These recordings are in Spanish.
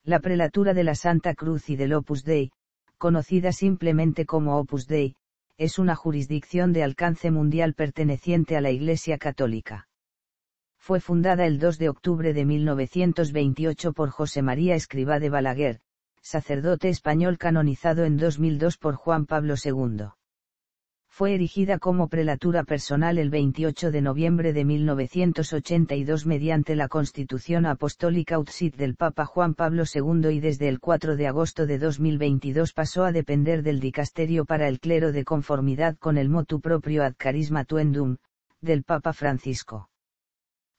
La prelatura de la Santa Cruz y del Opus Dei, conocida simplemente como Opus Dei, es una jurisdicción de alcance mundial perteneciente a la Iglesia Católica. Fue fundada el 2 de octubre de 1928 por José María Escrivá de Balaguer, sacerdote español canonizado en 2002 por Juan Pablo II. Fue erigida como prelatura personal el 28 de noviembre de 1982 mediante la Constitución Apostólica Ut Sit del Papa Juan Pablo II y desde el 4 de agosto de 2022 pasó a depender del Dicasterio para el Clero de conformidad con el motu proprio ad Charisma Tuendum, del Papa Francisco.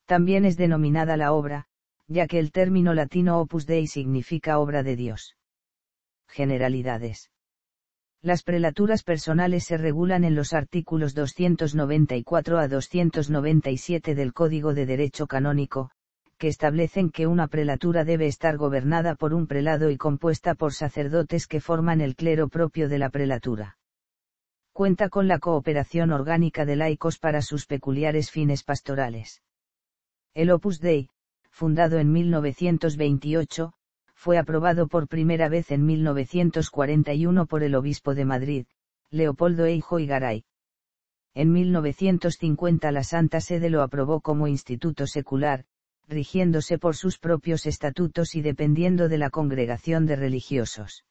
También es denominada la obra, ya que el término latino Opus Dei significa obra de Dios. Generalidades. Las prelaturas personales se regulan en los artículos 294 a 297 del Código de Derecho Canónico, que establecen que una prelatura debe estar gobernada por un prelado y compuesta por sacerdotes que forman el clero propio de la prelatura. Cuenta con la cooperación orgánica de laicos para sus peculiares fines pastorales. El Opus Dei, fundado en 1928, fue aprobado por primera vez en 1941 por el obispo de Madrid, Leopoldo Eijo y Garay. En 1950 la Santa Sede lo aprobó como instituto secular, rigiéndose por sus propios estatutos y dependiendo de la congregación de religiosos.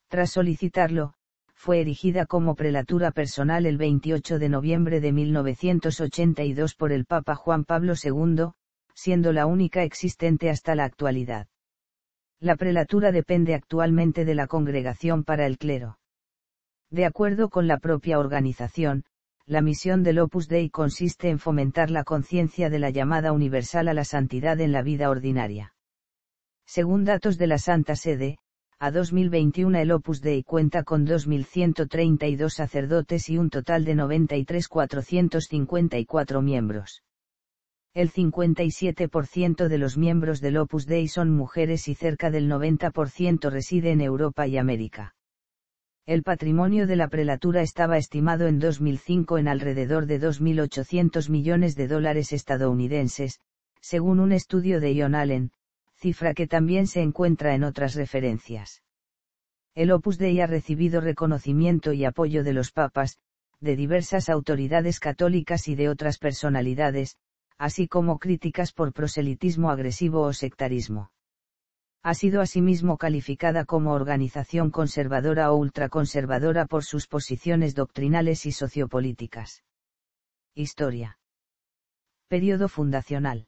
Tras solicitarlo, fue erigida como prelatura personal el 28 de noviembre de 1982 por el Papa Juan Pablo II, siendo la única existente hasta la actualidad. La prelatura depende actualmente de la Congregación para el Clero. De acuerdo con la propia organización, la misión del Opus Dei consiste en fomentar la conciencia de la llamada universal a la santidad en la vida ordinaria. Según datos de la Santa Sede, a 2021 el Opus Dei cuenta con 2.132 sacerdotes y un total de 93.454 miembros. El 57% de los miembros del Opus Dei son mujeres y cerca del 90% reside en Europa y América. El patrimonio de la prelatura estaba estimado en 2005 en alrededor de 2.800 millones de dólares estadounidenses, según un estudio de Ian Allen, cifra que también se encuentra en otras referencias. El Opus Dei ha recibido reconocimiento y apoyo de los papas, de diversas autoridades católicas y de otras personalidades, así como críticas por proselitismo agresivo o sectarismo. Ha sido asimismo calificada como organización conservadora o ultraconservadora por sus posiciones doctrinales y sociopolíticas. Historia. Período fundacional.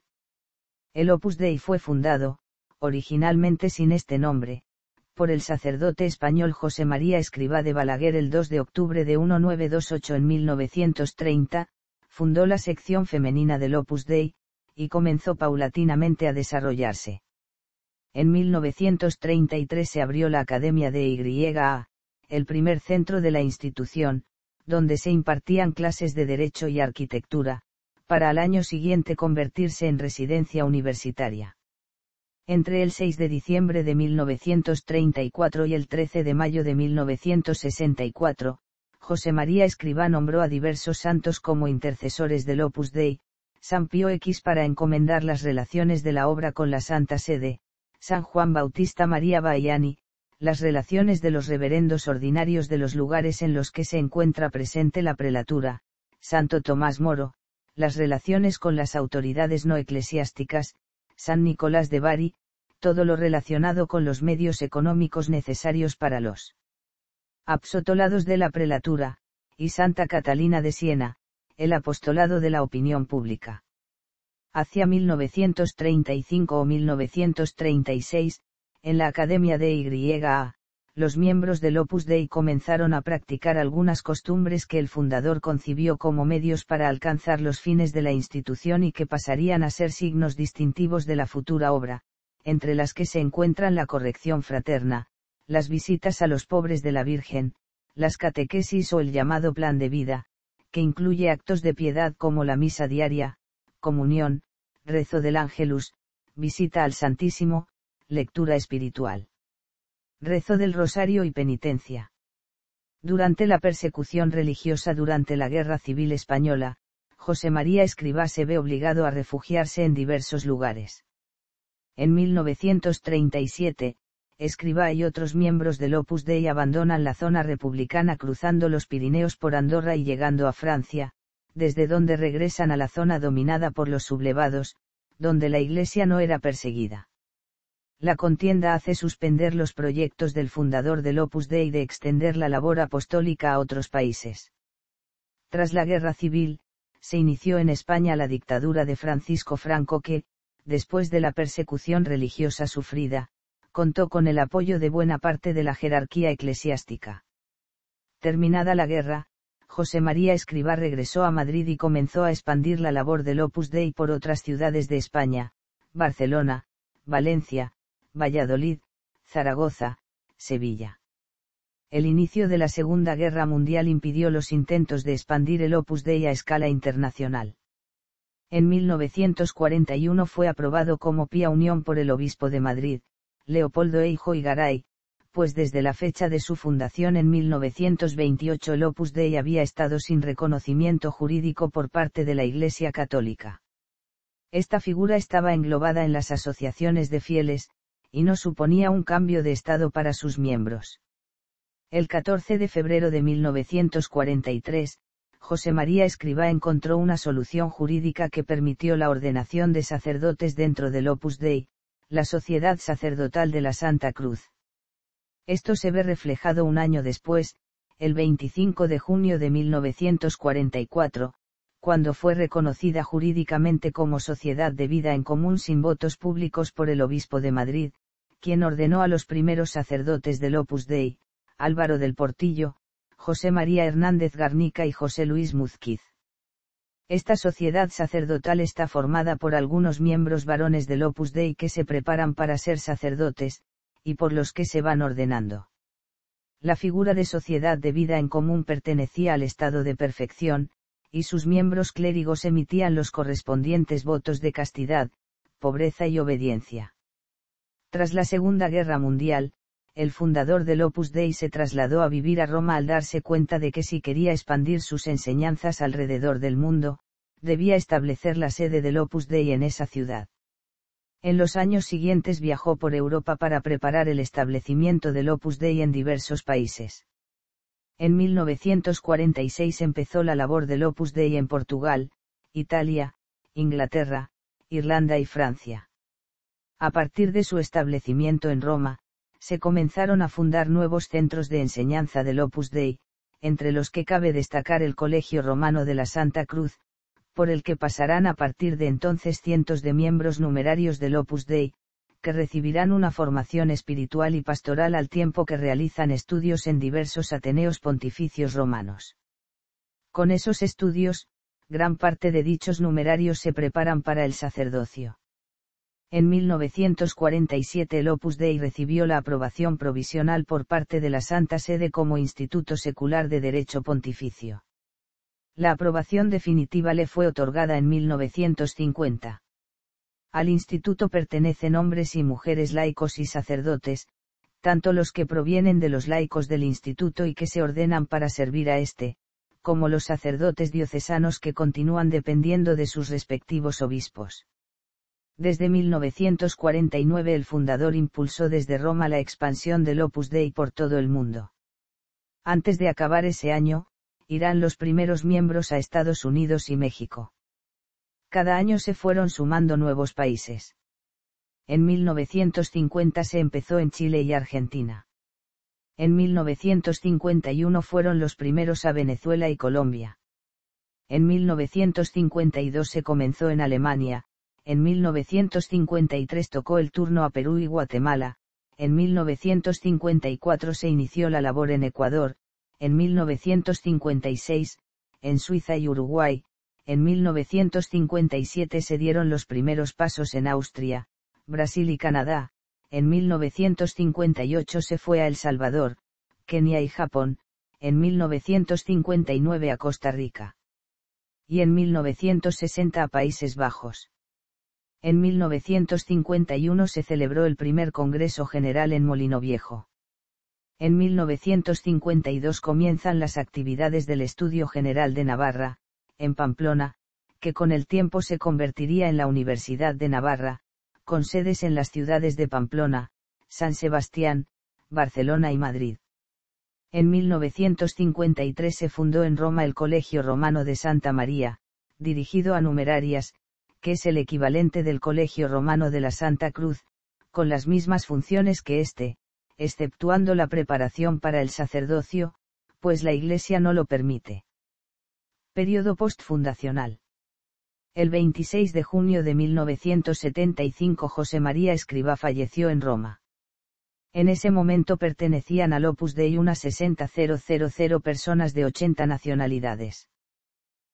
El Opus Dei fue fundado, originalmente sin este nombre, por el sacerdote español José María Escrivá de Balaguer el 2 de octubre de 1928 en 1930, fundó la sección femenina del Opus Dei, y comenzó paulatinamente a desarrollarse. En 1933 se abrió la Academia de YA, el primer centro de la institución, donde se impartían clases de Derecho y Arquitectura, para al año siguiente convertirse en residencia universitaria. Entre el 6 de diciembre de 1934 y el 13 de mayo de 1964, José María Escrivá nombró a diversos santos como intercesores del Opus Dei, San Pío X para encomendar las relaciones de la obra con la Santa Sede, San Juan Bautista María Baiani, las relaciones de los reverendos ordinarios de los lugares en los que se encuentra presente la prelatura, Santo Tomás Moro, las relaciones con las autoridades no eclesiásticas, San Nicolás de Bari, todo lo relacionado con los medios económicos necesarios para los apostolados de la prelatura, y Santa Catalina de Siena, el apostolado de la opinión pública. Hacia 1935 o 1936, en la Academia de YA, los miembros del Opus Dei comenzaron a practicar algunas costumbres que el fundador concibió como medios para alcanzar los fines de la institución y que pasarían a ser signos distintivos de la futura obra, entre las que se encuentran la corrección fraterna, las visitas a los pobres de la Virgen, las catequesis o el llamado plan de vida, que incluye actos de piedad como la misa diaria, comunión, rezo del Ángelus, visita al Santísimo, lectura espiritual, rezo del Rosario y penitencia. Durante la persecución religiosa durante la Guerra Civil Española, José María Escrivá se ve obligado a refugiarse en diversos lugares. En 1937, Escrivá y otros miembros del Opus Dei abandonan la zona republicana cruzando los Pirineos por Andorra y llegando a Francia, desde donde regresan a la zona dominada por los sublevados, donde la Iglesia no era perseguida. La contienda hace suspender los proyectos del fundador del Opus Dei de extender la labor apostólica a otros países. Tras la Guerra Civil, se inició en España la dictadura de Francisco Franco que, después de la persecución religiosa sufrida, contó con el apoyo de buena parte de la jerarquía eclesiástica. Terminada la guerra, José María Escrivá regresó a Madrid y comenzó a expandir la labor del Opus Dei por otras ciudades de España, Barcelona, Valencia, Valladolid, Zaragoza, Sevilla. El inicio de la Segunda Guerra Mundial impidió los intentos de expandir el Opus Dei a escala internacional. En 1941 fue aprobado como Pía Unión por el obispo de Madrid, Leopoldo Eijo y Garay, pues desde la fecha de su fundación en 1928 el Opus Dei había estado sin reconocimiento jurídico por parte de la Iglesia Católica. Esta figura estaba englobada en las asociaciones de fieles, y no suponía un cambio de estado para sus miembros. El 14 de febrero de 1943, José María Escrivá encontró una solución jurídica que permitió la ordenación de sacerdotes dentro del Opus Dei, la Sociedad Sacerdotal de la Santa Cruz. Esto se ve reflejado un año después, el 25 de junio de 1944, cuando fue reconocida jurídicamente como sociedad de vida en común sin votos públicos por el obispo de Madrid, quien ordenó a los primeros sacerdotes del Opus Dei, Álvaro del Portillo, José María Hernández Garnica y José Luis Múzquiz. Esta sociedad sacerdotal está formada por algunos miembros varones del Opus Dei que se preparan para ser sacerdotes, y por los que se van ordenando. La figura de sociedad de vida en común pertenecía al estado de perfección, y sus miembros clérigos emitían los correspondientes votos de castidad, pobreza y obediencia. Tras la Segunda Guerra Mundial, el fundador del Opus Dei se trasladó a vivir a Roma al darse cuenta de que si quería expandir sus enseñanzas alrededor del mundo, debía establecer la sede del Opus Dei en esa ciudad. En los años siguientes viajó por Europa para preparar el establecimiento del Opus Dei en diversos países. En 1946 empezó la labor del Opus Dei en Portugal, Italia, Inglaterra, Irlanda y Francia. A partir de su establecimiento en Roma, se comenzaron a fundar nuevos centros de enseñanza del Opus Dei, entre los que cabe destacar el Colegio Romano de la Santa Cruz, por el que pasarán a partir de entonces cientos de miembros numerarios del Opus Dei, que recibirán una formación espiritual y pastoral al tiempo que realizan estudios en diversos ateneos pontificios romanos. Con esos estudios, gran parte de dichos numerarios se preparan para el sacerdocio. En 1947 el Opus Dei recibió la aprobación provisional por parte de la Santa Sede como Instituto Secular de Derecho Pontificio. La aprobación definitiva le fue otorgada en 1950. Al instituto pertenecen hombres y mujeres laicos y sacerdotes, tanto los que provienen de los laicos del instituto y que se ordenan para servir a este, como los sacerdotes diocesanos que continúan dependiendo de sus respectivos obispos. Desde 1949 el fundador impulsó desde Roma la expansión del Opus Dei por todo el mundo. Antes de acabar ese año, irán los primeros miembros a Estados Unidos y México. Cada año se fueron sumando nuevos países. En 1950 se empezó en Chile y Argentina. En 1951 fueron los primeros a Venezuela y Colombia. En 1952 se comenzó en Alemania. En 1953 tocó el turno a Perú y Guatemala, en 1954 se inició la labor en Ecuador, en 1956, en Suiza y Uruguay, en 1957 se dieron los primeros pasos en Austria, Brasil y Canadá, en 1958 se fue a El Salvador, Kenia y Japón, en 1959 a Costa Rica. Y en 1960 a Países Bajos. En 1951 se celebró el primer Congreso General en Molino Viejo. En 1952 comienzan las actividades del Estudio General de Navarra, en Pamplona, que con el tiempo se convertiría en la Universidad de Navarra, con sedes en las ciudades de Pamplona, San Sebastián, Barcelona y Madrid. En 1953 se fundó en Roma el Colegio Romano de Santa María, dirigido a numerarias, que es el equivalente del Colegio Romano de la Santa Cruz, con las mismas funciones que éste, exceptuando la preparación para el sacerdocio, pues la Iglesia no lo permite. Período postfundacional. El 26 de junio de 1975 José María Escrivá falleció en Roma. En ese momento pertenecían al Opus Dei unas 60.000 personas de 80 nacionalidades.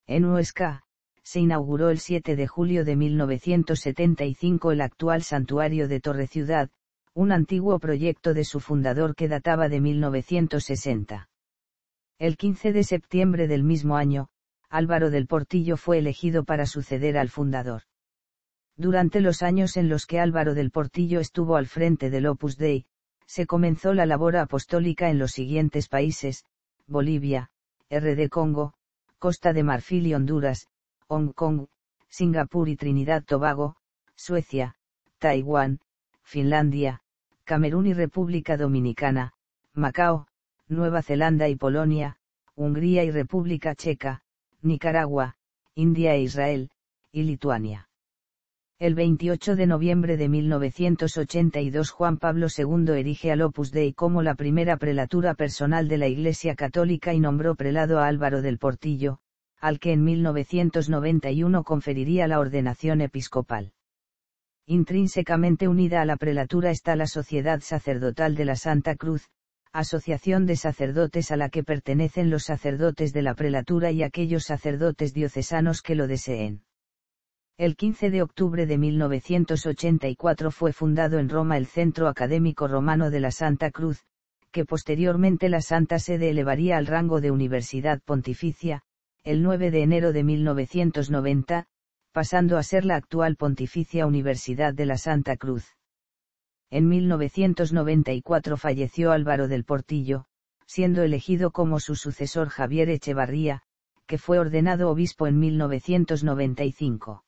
En Huesca, se inauguró el 7 de julio de 1975 el actual santuario de Torreciudad, un antiguo proyecto de su fundador que databa de 1960. El 15 de septiembre del mismo año, Álvaro del Portillo fue elegido para suceder al fundador. Durante los años en los que Álvaro del Portillo estuvo al frente del Opus Dei, se comenzó la labor apostólica en los siguientes países: Bolivia, RD Congo, Costa de Marfil y Honduras, Hong Kong, Singapur y Trinidad-Tobago, Suecia, Taiwán, Finlandia, Camerún y República Dominicana, Macao, Nueva Zelanda y Polonia, Hungría y República Checa, Nicaragua, India e Israel, y Lituania. El 28 de noviembre de 1982 Juan Pablo II erige al Opus Dei como la primera prelatura personal de la Iglesia Católica y nombró prelado a Álvaro del Portillo, al que en 1991 conferiría la ordenación episcopal. Intrínsecamente unida a la prelatura está la Sociedad Sacerdotal de la Santa Cruz, asociación de sacerdotes a la que pertenecen los sacerdotes de la prelatura y aquellos sacerdotes diocesanos que lo deseen. El 15 de octubre de 1984 fue fundado en Roma el Centro Académico Romano de la Santa Cruz, que posteriormente la Santa Sede elevaría al rango de Universidad Pontificia, el 9 de enero de 1990, pasando a ser la actual Pontificia Universidad de la Santa Cruz. En 1994 falleció Álvaro del Portillo, siendo elegido como su sucesor Javier Echevarría, que fue ordenado obispo en 1995.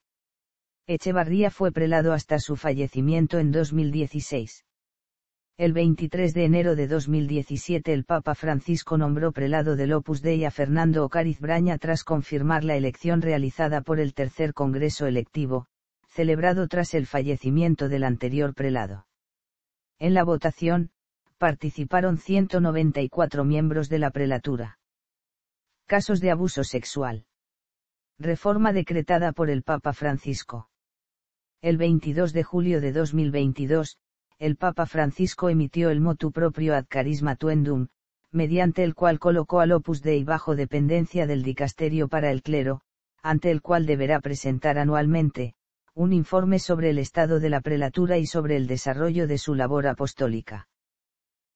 Echevarría fue prelado hasta su fallecimiento en 2016. El 23 de enero de 2017 el Papa Francisco nombró prelado del Opus Dei a Fernando Ocariz Braña tras confirmar la elección realizada por el tercer Congreso Electivo, celebrado tras el fallecimiento del anterior prelado. En la votación, participaron 194 miembros de la prelatura. Casos de abuso sexual. Reforma decretada por el Papa Francisco. El 22 de julio de 2022, el Papa Francisco emitió el motu proprio ad Charisma Tuendum, mediante el cual colocó al Opus Dei bajo dependencia del Dicasterio para el Clero, ante el cual deberá presentar anualmente un informe sobre el estado de la prelatura y sobre el desarrollo de su labor apostólica.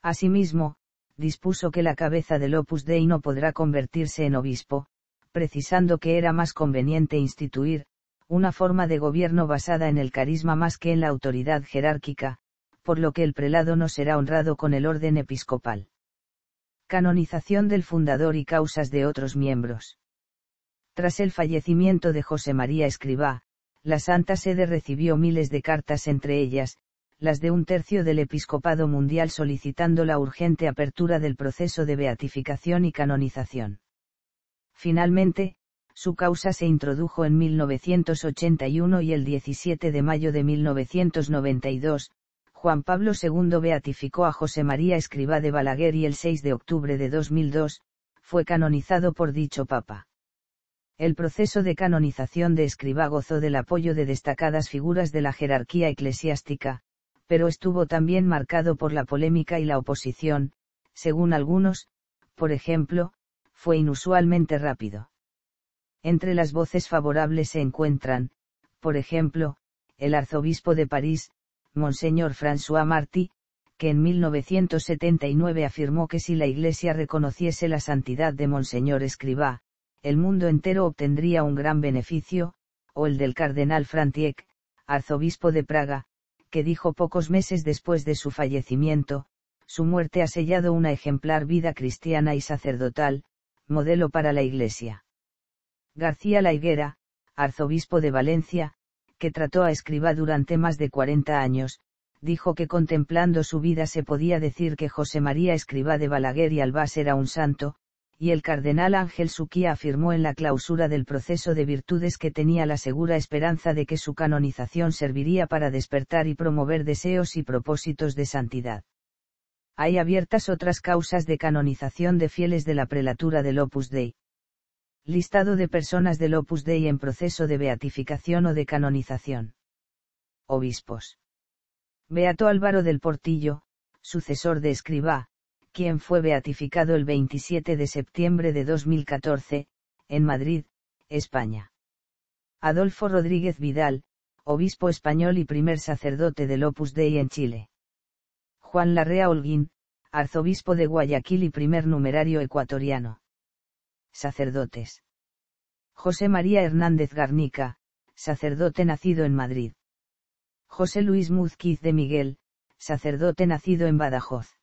Asimismo, dispuso que la cabeza del Opus Dei no podrá convertirse en obispo, precisando que era más conveniente instituir una forma de gobierno basada en el carisma más que en la autoridad jerárquica, por lo que el prelado no será honrado con el orden episcopal. Canonización del fundador y causas de otros miembros. Tras el fallecimiento de José María Escrivá, la Santa Sede recibió miles de cartas, entre ellas, las de un tercio del episcopado mundial solicitando la urgente apertura del proceso de beatificación y canonización. Finalmente, su causa se introdujo en 1981 y el 17 de mayo de 1992, Juan Pablo II beatificó a José María Escrivá de Balaguer y el 6 de octubre de 2002, fue canonizado por dicho papa. El proceso de canonización de Escrivá gozó del apoyo de destacadas figuras de la jerarquía eclesiástica, pero estuvo también marcado por la polémica y la oposición, según algunos, por ejemplo, fue inusualmente rápido. Entre las voces favorables se encuentran, por ejemplo, el arzobispo de París, Monseñor François Marty, que en 1979 afirmó que si la Iglesia reconociese la santidad de Monseñor Escrivá, el mundo entero obtendría un gran beneficio, o el del cardenal František, arzobispo de Praga, que dijo pocos meses después de su fallecimiento, su muerte ha sellado una ejemplar vida cristiana y sacerdotal, modelo para la Iglesia. García La Higuera, arzobispo de Valencia, que trató a Escrivá durante más de 40 años, dijo que contemplando su vida se podía decir que José María Escrivá de Balaguer y Albás era un santo, y el cardenal Ángel Suquía afirmó en la clausura del proceso de virtudes que tenía la segura esperanza de que su canonización serviría para despertar y promover deseos y propósitos de santidad. Hay abiertas otras causas de canonización de fieles de la prelatura del Opus Dei. Listado de personas del Opus Dei en proceso de beatificación o de canonización. Obispos. Beato Álvaro del Portillo, sucesor de Escrivá, quien fue beatificado el 27 de septiembre de 2014, en Madrid, España. Adolfo Rodríguez Vidal, obispo español y primer sacerdote del Opus Dei en Chile. Juan Larrea Holguín, arzobispo de Guayaquil y primer numerario ecuatoriano. Sacerdotes. José María Hernández Garnica, sacerdote nacido en Madrid. José Luis Múzquiz de Miguel, sacerdote nacido en Badajoz.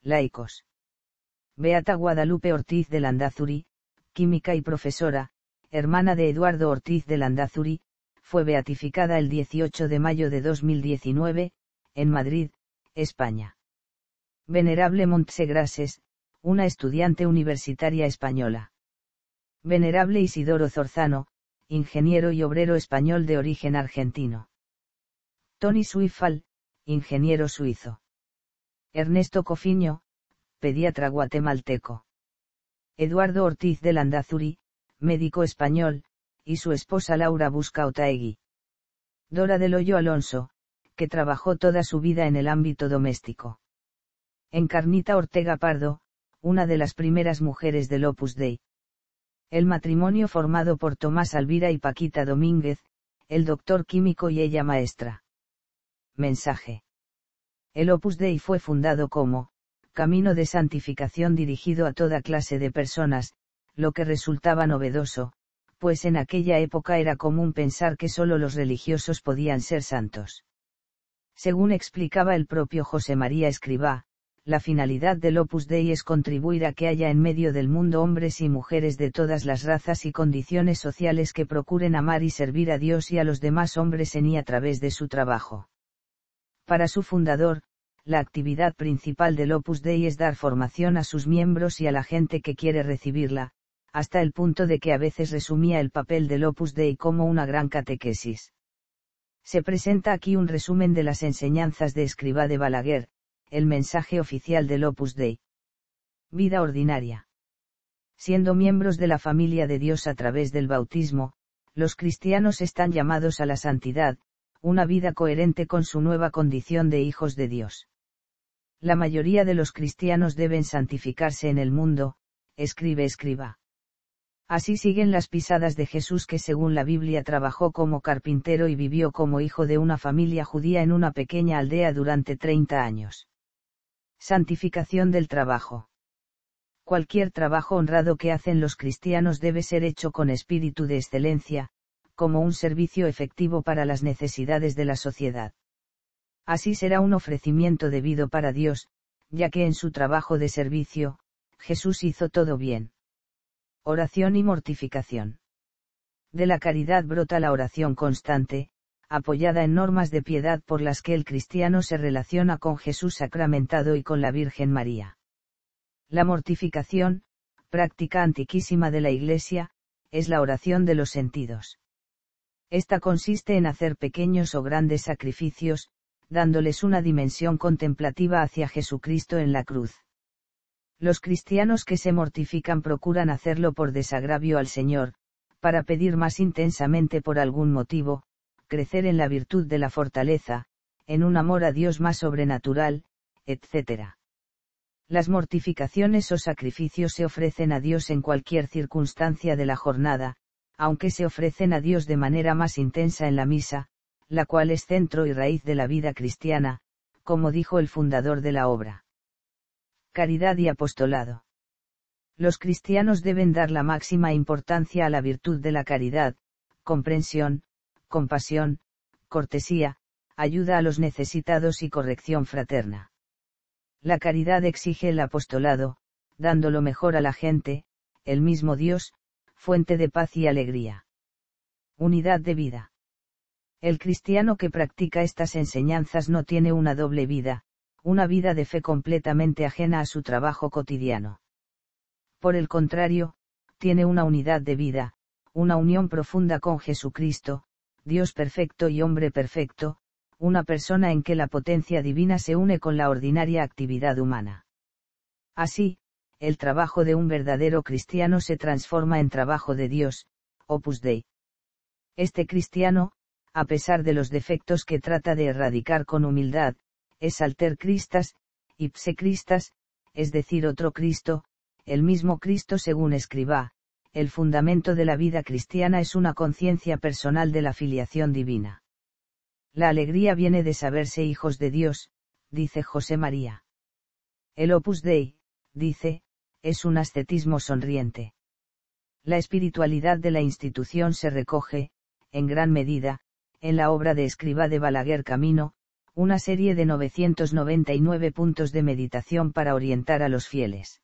Laicos. Beata Guadalupe Ortiz de Landázuri, química y profesora, hermana de Eduardo Ortiz de Landázuri, fue beatificada el 18 de mayo de 2019, en Madrid, España. Venerable Montse Grases, una estudiante universitaria española. Venerable Isidoro Zorzano, ingeniero y obrero español de origen argentino. Tony Suifal, ingeniero suizo. Ernesto Cofiño, pediatra guatemalteco. Eduardo Ortiz de Landázuri, médico español, y su esposa Laura Busca Otaegui. Dora del Hoyo Alonso, que trabajó toda su vida en el ámbito doméstico. Encarnita Ortega Pardo, una de las primeras mujeres del Opus Dei. El matrimonio formado por Tomás Alvira y Paquita Domínguez, el doctor químico y ella maestra. Mensaje. El Opus Dei fue fundado como camino de santificación dirigido a toda clase de personas, lo que resultaba novedoso, pues en aquella época era común pensar que solo los religiosos podían ser santos. Según explicaba el propio José María Escrivá, la finalidad del Opus Dei es contribuir a que haya en medio del mundo hombres y mujeres de todas las razas y condiciones sociales que procuren amar y servir a Dios y a los demás hombres en y a través de su trabajo. Para su fundador, la actividad principal del Opus Dei es dar formación a sus miembros y a la gente que quiere recibirla, hasta el punto de que a veces resumía el papel del Opus Dei como una gran catequesis. Se presenta aquí un resumen de las enseñanzas de Escrivá de Balaguer, el mensaje oficial del Opus Dei. Vida ordinaria. Siendo miembros de la familia de Dios a través del bautismo, los cristianos están llamados a la santidad, una vida coherente con su nueva condición de hijos de Dios. La mayoría de los cristianos deben santificarse en el mundo, escribe Escrivá. Así siguen las pisadas de Jesús, que según la Biblia trabajó como carpintero y vivió como hijo de una familia judía en una pequeña aldea durante 30 años. Santificación del trabajo. Cualquier trabajo honrado que hacen los cristianos debe ser hecho con espíritu de excelencia, como un servicio efectivo para las necesidades de la sociedad. Así será un ofrecimiento debido para Dios, ya que en su trabajo de servicio, Jesús hizo todo bien. Oración y mortificación. De la caridad brota la oración constante, apoyada en normas de piedad por las que el cristiano se relaciona con Jesús sacramentado y con la Virgen María. La mortificación, práctica antiquísima de la Iglesia, es la oración de los sentidos. Esta consiste en hacer pequeños o grandes sacrificios, dándoles una dimensión contemplativa hacia Jesucristo en la cruz. Los cristianos que se mortifican procuran hacerlo por desagravio al Señor, para pedir más intensamente por algún motivo, crecer en la virtud de la fortaleza, en un amor a Dios más sobrenatural, etc. Las mortificaciones o sacrificios se ofrecen a Dios en cualquier circunstancia de la jornada, aunque se ofrecen a Dios de manera más intensa en la misa, la cual es centro y raíz de la vida cristiana, como dijo el fundador de la obra. Caridad y apostolado. Los cristianos deben dar la máxima importancia a la virtud de la caridad, comprensión, compasión, cortesía, ayuda a los necesitados y corrección fraterna. La caridad exige el apostolado, dando lo mejor a la gente, el mismo Dios, fuente de paz y alegría. Unidad de vida. El cristiano que practica estas enseñanzas no tiene una doble vida, una vida de fe completamente ajena a su trabajo cotidiano. Por el contrario, tiene una unidad de vida, una unión profunda con Jesucristo, Dios perfecto y hombre perfecto, una persona en que la potencia divina se une con la ordinaria actividad humana. Así, el trabajo de un verdadero cristiano se transforma en trabajo de Dios, Opus Dei. Este cristiano, a pesar de los defectos que trata de erradicar con humildad, es alter Christas, ipse Christas, es decir, otro Cristo, el mismo Cristo según Escribá. El fundamento de la vida cristiana es una conciencia personal de la filiación divina. La alegría viene de saberse hijos de Dios, dice José María. El Opus Dei, dice, es un ascetismo sonriente. La espiritualidad de la institución se recoge, en gran medida, en la obra de Escrivá de Balaguer Camino, una serie de 999 puntos de meditación para orientar a los fieles.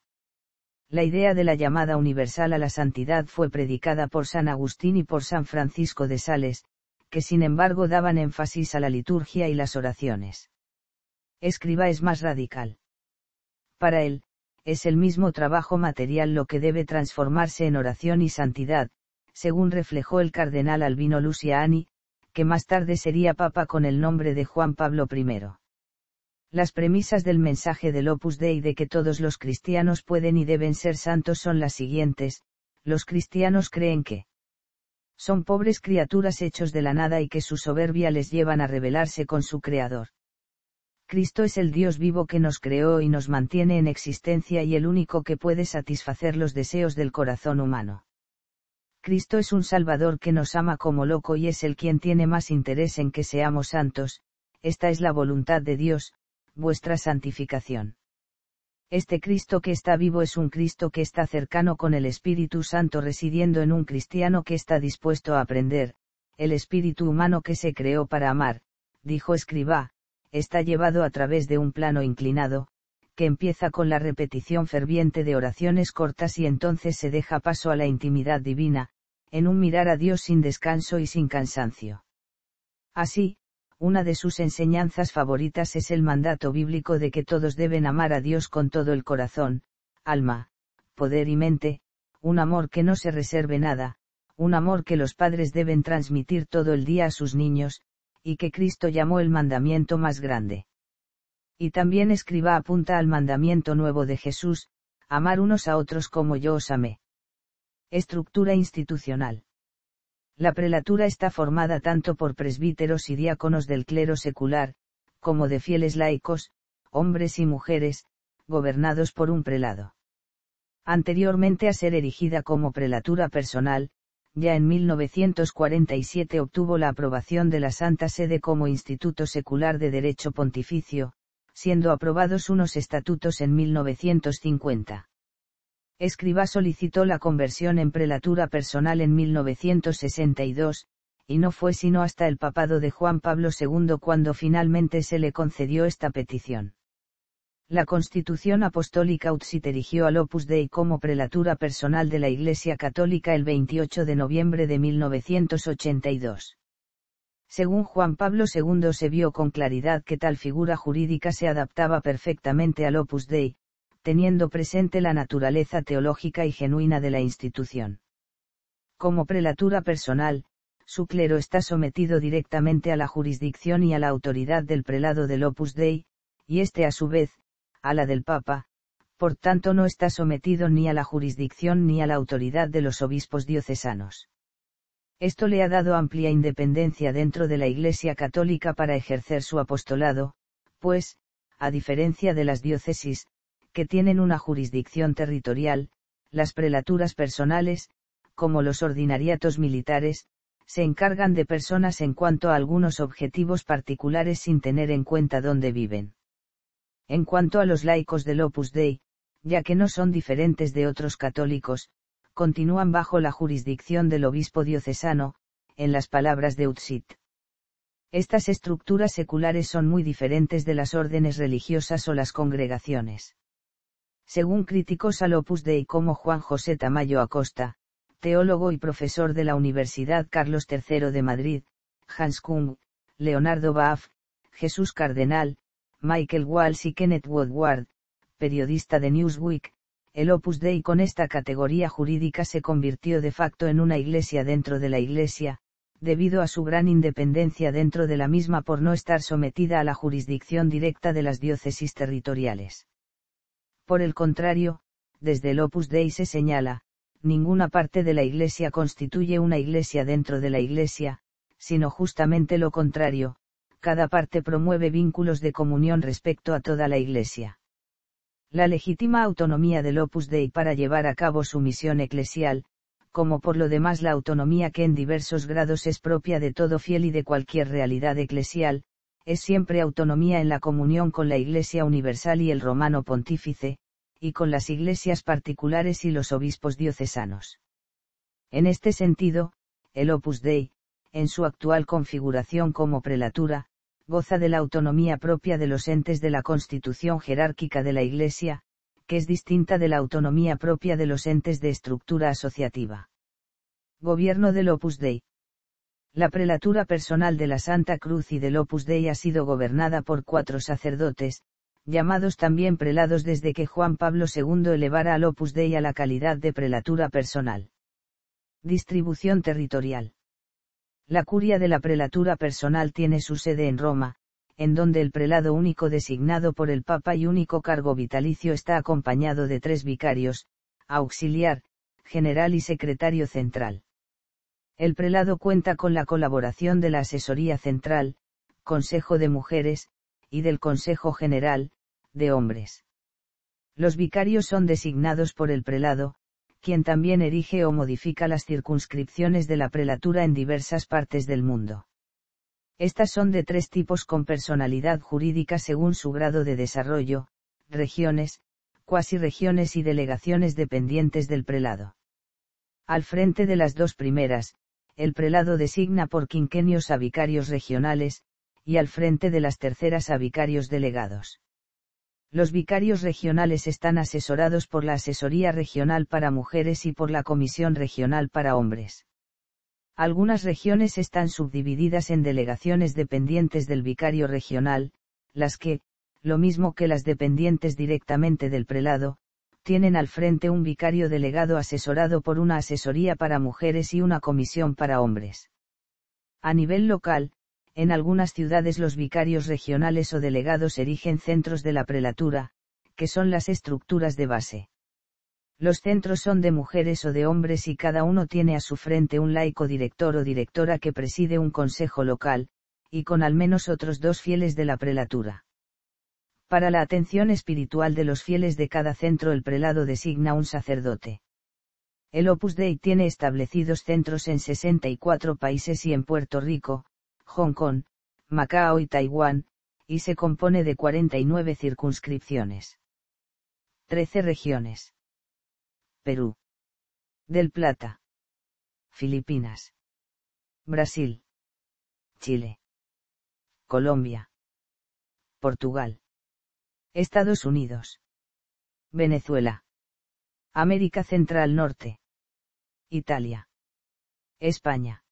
La idea de la llamada universal a la santidad fue predicada por San Agustín y por San Francisco de Sales, que sin embargo daban énfasis a la liturgia y las oraciones. Escrivá es más radical. Para él, es el mismo trabajo material lo que debe transformarse en oración y santidad, según reflejó el cardenal Albino Luciani, que más tarde sería papa con el nombre de Juan Pablo I. Las premisas del mensaje del Opus Dei de que todos los cristianos pueden y deben ser santos son las siguientes: los cristianos creen que son pobres criaturas hechos de la nada y que su soberbia les llevan a rebelarse con su Creador. Cristo es el Dios vivo que nos creó y nos mantiene en existencia y el único que puede satisfacer los deseos del corazón humano. Cristo es un Salvador que nos ama como loco y es el quien tiene más interés en que seamos santos. Esta es la voluntad de Dios, vuestra santificación. Este Cristo que está vivo es un Cristo que está cercano con el Espíritu Santo residiendo en un cristiano que está dispuesto a aprender. El espíritu humano que se creó para amar, dijo Escrivá, está llevado a través de un plano inclinado, que empieza con la repetición ferviente de oraciones cortas y entonces se deja paso a la intimidad divina, en un mirar a Dios sin descanso y sin cansancio. Así, una de sus enseñanzas favoritas es el mandato bíblico de que todos deben amar a Dios con todo el corazón, alma, poder y mente, un amor que no se reserve nada, un amor que los padres deben transmitir todo el día a sus niños, y que Cristo llamó el mandamiento más grande. Y también Escrivá apunta al mandamiento nuevo de Jesús: amar unos a otros como yo os amé. Estructura institucional. La prelatura está formada tanto por presbíteros y diáconos del clero secular, como de fieles laicos, hombres y mujeres, gobernados por un prelado. Anteriormente a ser erigida como prelatura personal, ya en 1947 obtuvo la aprobación de la Santa Sede como Instituto Secular de Derecho Pontificio, siendo aprobados unos estatutos en 1950. Escrivá solicitó la conversión en prelatura personal en 1962, y no fue sino hasta el papado de Juan Pablo II cuando finalmente se le concedió esta petición. La Constitución Apostólica Utsit erigió al Opus Dei como prelatura personal de la Iglesia Católica el 28 de noviembre de 1982. Según Juan Pablo II se vio con claridad que tal figura jurídica se adaptaba perfectamente al Opus Dei, teniendo presente la naturaleza teológica y genuina de la institución. Como prelatura personal, su clero está sometido directamente a la jurisdicción y a la autoridad del prelado del Opus Dei, y este a su vez, a la del Papa, por tanto no está sometido ni a la jurisdicción ni a la autoridad de los obispos diocesanos. Esto le ha dado amplia independencia dentro de la Iglesia Católica para ejercer su apostolado, pues, a diferencia de las diócesis, que tienen una jurisdicción territorial, las prelaturas personales, como los ordinariatos militares, se encargan de personas en cuanto a algunos objetivos particulares sin tener en cuenta dónde viven. En cuanto a los laicos del Opus Dei, ya que no son diferentes de otros católicos, continúan bajo la jurisdicción del obispo diocesano, en las palabras de Utsit. Estas estructuras seculares son muy diferentes de las órdenes religiosas o las congregaciones. Según críticos al Opus Dei como Juan José Tamayo Acosta, teólogo y profesor de la Universidad Carlos III de Madrid, Hans Kung, Leonardo Baff, Jesús Cardenal, Michael Walsh y Kenneth Woodward, periodista de Newsweek. El Opus Dei con esta categoría jurídica se convirtió de facto en una iglesia dentro de la iglesia, debido a su gran independencia dentro de la misma por no estar sometida a la jurisdicción directa de las diócesis territoriales. Por el contrario, desde el Opus Dei se señala, ninguna parte de la iglesia constituye una iglesia dentro de la iglesia, sino justamente lo contrario, cada parte promueve vínculos de comunión respecto a toda la iglesia. La legítima autonomía del Opus Dei para llevar a cabo su misión eclesial, como por lo demás la autonomía que en diversos grados es propia de todo fiel y de cualquier realidad eclesial, es siempre autonomía en la comunión con la Iglesia Universal y el Romano Pontífice, y con las iglesias particulares y los obispos diocesanos. En este sentido, el Opus Dei, en su actual configuración como prelatura, goza de la autonomía propia de los entes de la constitución jerárquica de la Iglesia, que es distinta de la autonomía propia de los entes de estructura asociativa. Gobierno del Opus Dei. La prelatura personal de la Santa Cruz y del Opus Dei ha sido gobernada por 4 sacerdotes, llamados también prelados desde que Juan Pablo II elevara al Opus Dei a la calidad de prelatura personal. Distribución territorial. La curia de la prelatura personal tiene su sede en Roma, en donde el prelado único designado por el Papa y único cargo vitalicio está acompañado de 3 vicarios, auxiliar, general y secretario central. El prelado cuenta con la colaboración de la Asesoría Central, Consejo de Mujeres, y del Consejo General, de Hombres. Los vicarios son designados por el prelado, quien también erige o modifica las circunscripciones de la prelatura en diversas partes del mundo. Estas son de 3 tipos con personalidad jurídica según su grado de desarrollo: regiones, cuasi-regiones y delegaciones dependientes del prelado. Al frente de las 2 primeras, el prelado designa por quinquenios a vicarios regionales, y al frente de las terceras a vicarios delegados. Los vicarios regionales están asesorados por la Asesoría Regional para Mujeres y por la Comisión Regional para Hombres. Algunas regiones están subdivididas en delegaciones dependientes del vicario regional, las que, lo mismo que las dependientes directamente del prelado, tienen al frente un vicario delegado asesorado por una Asesoría para Mujeres y una Comisión para Hombres. A nivel local, en algunas ciudades los vicarios regionales o delegados erigen centros de la prelatura, que son las estructuras de base. Los centros son de mujeres o de hombres y cada uno tiene a su frente un laico director o directora que preside un consejo local, y con al menos otros 2 fieles de la prelatura. Para la atención espiritual de los fieles de cada centro el prelado designa un sacerdote. El Opus Dei tiene establecidos centros en 64 países y en Puerto Rico, Hong Kong, Macao y Taiwán, y se compone de 49 circunscripciones. 13 regiones. Perú. Del Plata. Filipinas. Brasil. Chile. Colombia. Portugal. Estados Unidos. Venezuela. América Central Norte. Italia. España.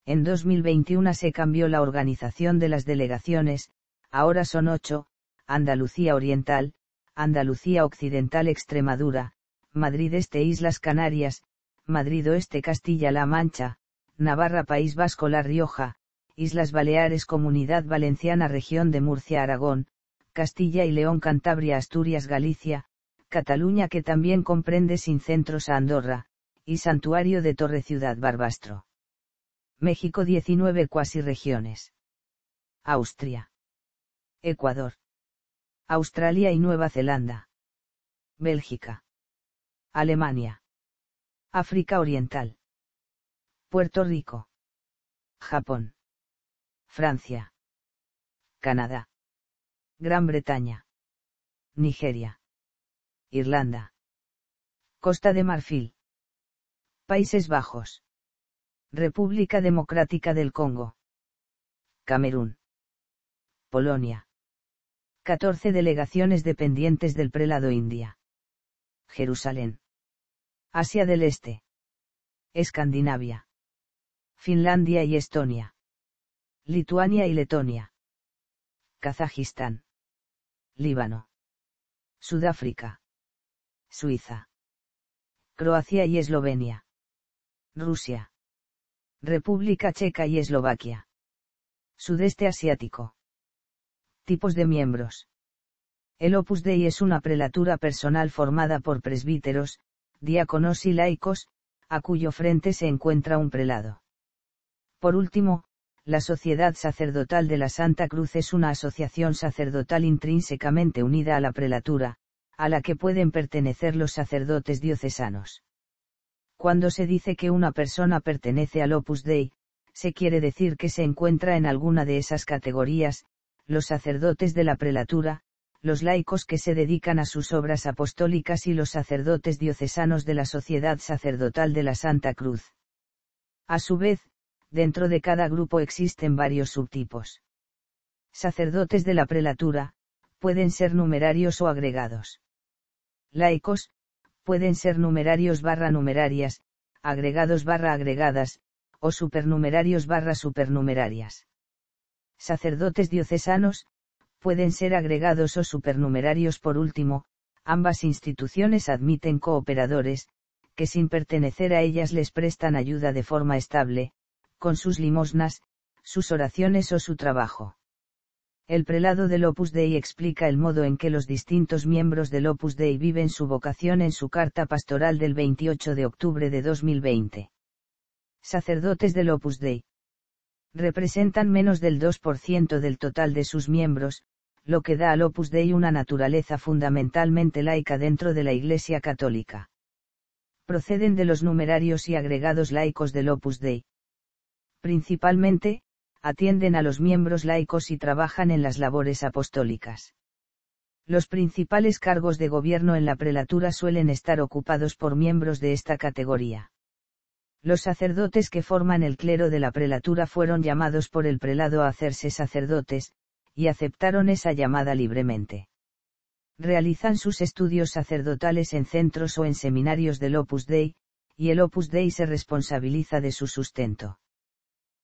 En 2021 se cambió la organización de las delegaciones, ahora son 8, Andalucía Oriental, Andalucía Occidental Extremadura, Madrid Este Islas Canarias, Madrid Oeste Castilla-La Mancha, Navarra País Vasco La Rioja, Islas Baleares Comunidad Valenciana Región de Murcia Aragón, Castilla y León Cantabria Asturias Galicia, Cataluña que también comprende sin centros a Andorra, y Santuario de Torre Ciudad Barbastro. México 19 cuasi-regiones. Austria. Ecuador. Australia y Nueva Zelanda. Bélgica. Alemania. África Oriental. Puerto Rico. Japón. Francia. Canadá. Gran Bretaña. Nigeria. Irlanda. Costa de Marfil. Países Bajos. República Democrática del Congo. Camerún. Polonia. 14 delegaciones dependientes del prelado India. Jerusalén. Asia del Este. Escandinavia. Finlandia y Estonia. Lituania y Letonia. Kazajistán. Líbano. Sudáfrica. Suiza. Croacia y Eslovenia. Rusia. República Checa y Eslovaquia. Sudeste asiático. Tipos de miembros. El Opus Dei es una prelatura personal formada por presbíteros, diáconos y laicos, a cuyo frente se encuentra un prelado. Por último, la Sociedad Sacerdotal de la Santa Cruz es una asociación sacerdotal intrínsecamente unida a la prelatura, a la que pueden pertenecer los sacerdotes diocesanos. Cuando se dice que una persona pertenece al Opus Dei, se quiere decir que se encuentra en alguna de esas categorías: los sacerdotes de la prelatura, los laicos que se dedican a sus obras apostólicas y los sacerdotes diocesanos de la Sociedad Sacerdotal de la Santa Cruz. A su vez, dentro de cada grupo existen varios subtipos. Sacerdotes de la prelatura, pueden ser numerarios o agregados. Laicos, pueden ser numerarios/numerarias, agregados/agregadas, o supernumerarios/supernumerarias. Sacerdotes diocesanos, pueden ser agregados o supernumerarios. Por último, ambas instituciones admiten cooperadores, que sin pertenecer a ellas les prestan ayuda de forma estable, con sus limosnas, sus oraciones o su trabajo. El prelado del Opus Dei explica el modo en que los distintos miembros del Opus Dei viven su vocación en su carta pastoral del 28 de octubre de 2020. Sacerdotes del Opus Dei. Representan menos del 2% del total de sus miembros, lo que da al Opus Dei una naturaleza fundamentalmente laica dentro de la Iglesia Católica. Proceden de los numerarios y agregados laicos del Opus Dei. Principalmente, atienden a los miembros laicos y trabajan en las labores apostólicas. Los principales cargos de gobierno en la prelatura suelen estar ocupados por miembros de esta categoría. Los sacerdotes que forman el clero de la prelatura fueron llamados por el prelado a hacerse sacerdotes, y aceptaron esa llamada libremente. Realizan sus estudios sacerdotales en centros o en seminarios del Opus Dei, y el Opus Dei se responsabiliza de su sustento.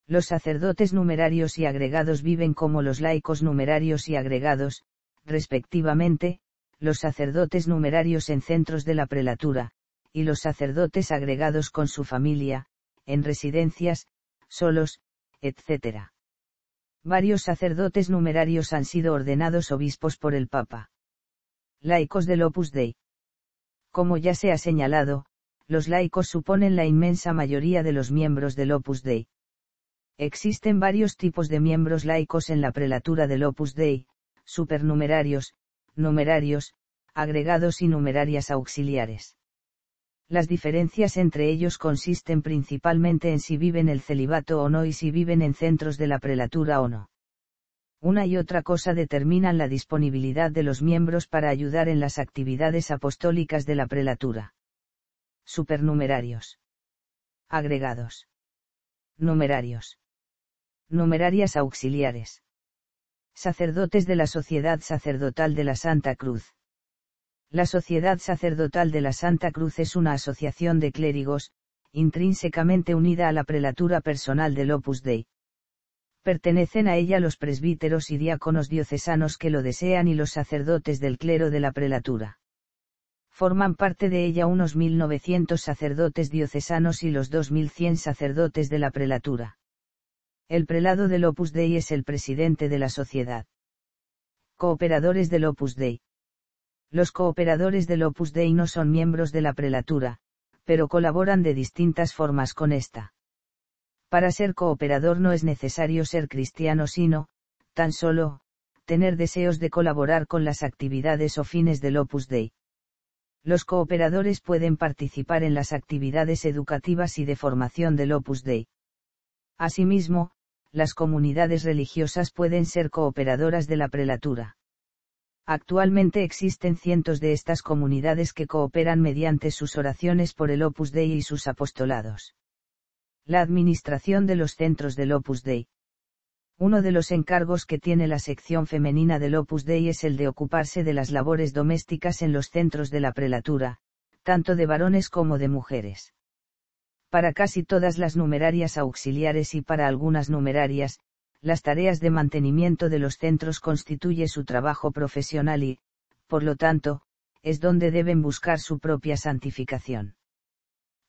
Los sacerdotes numerarios y agregados viven como los laicos numerarios y agregados, respectivamente, los sacerdotes numerarios en centros de la prelatura, y los sacerdotes agregados con su familia, en residencias, solos, etc. Varios sacerdotes numerarios han sido ordenados obispos por el Papa. Laicos del Opus Dei. Como ya se ha señalado, los laicos suponen la inmensa mayoría de los miembros del Opus Dei. Existen varios tipos de miembros laicos en la prelatura del Opus Dei: supernumerarios, numerarios, agregados y numerarias auxiliares. Las diferencias entre ellos consisten principalmente en si viven el celibato o no y si viven en centros de la prelatura o no. Una y otra cosa determinan la disponibilidad de los miembros para ayudar en las actividades apostólicas de la prelatura. Supernumerarios. Agregados. Numerarios. Numerarias auxiliares. Sacerdotes de la Sociedad Sacerdotal de la Santa Cruz. La Sociedad Sacerdotal de la Santa Cruz es una asociación de clérigos, intrínsecamente unida a la prelatura personal del Opus Dei. Pertenecen a ella los presbíteros y diáconos diocesanos que lo desean y los sacerdotes del clero de la prelatura. Forman parte de ella unos 1.900 sacerdotes diocesanos y los 2.100 sacerdotes de la prelatura. El prelado del Opus Dei es el presidente de la sociedad. Cooperadores del Opus Dei. Los cooperadores del Opus Dei no son miembros de la prelatura, pero colaboran de distintas formas con esta. Para ser cooperador no es necesario ser cristiano sino, tan solo, tener deseos de colaborar con las actividades o fines del Opus Dei. Los cooperadores pueden participar en las actividades educativas y de formación del Opus Dei. Asimismo, las comunidades religiosas pueden ser cooperadoras de la prelatura. Actualmente existen cientos de estas comunidades que cooperan mediante sus oraciones por el Opus Dei y sus apostolados. La administración de los centros del Opus Dei. Uno de los encargos que tiene la sección femenina del Opus Dei es el de ocuparse de las labores domésticas en los centros de la prelatura, tanto de varones como de mujeres. Para casi todas las numerarias auxiliares y para algunas numerarias, las tareas de mantenimiento de los centros constituye su trabajo profesional y, por lo tanto, es donde deben buscar su propia santificación.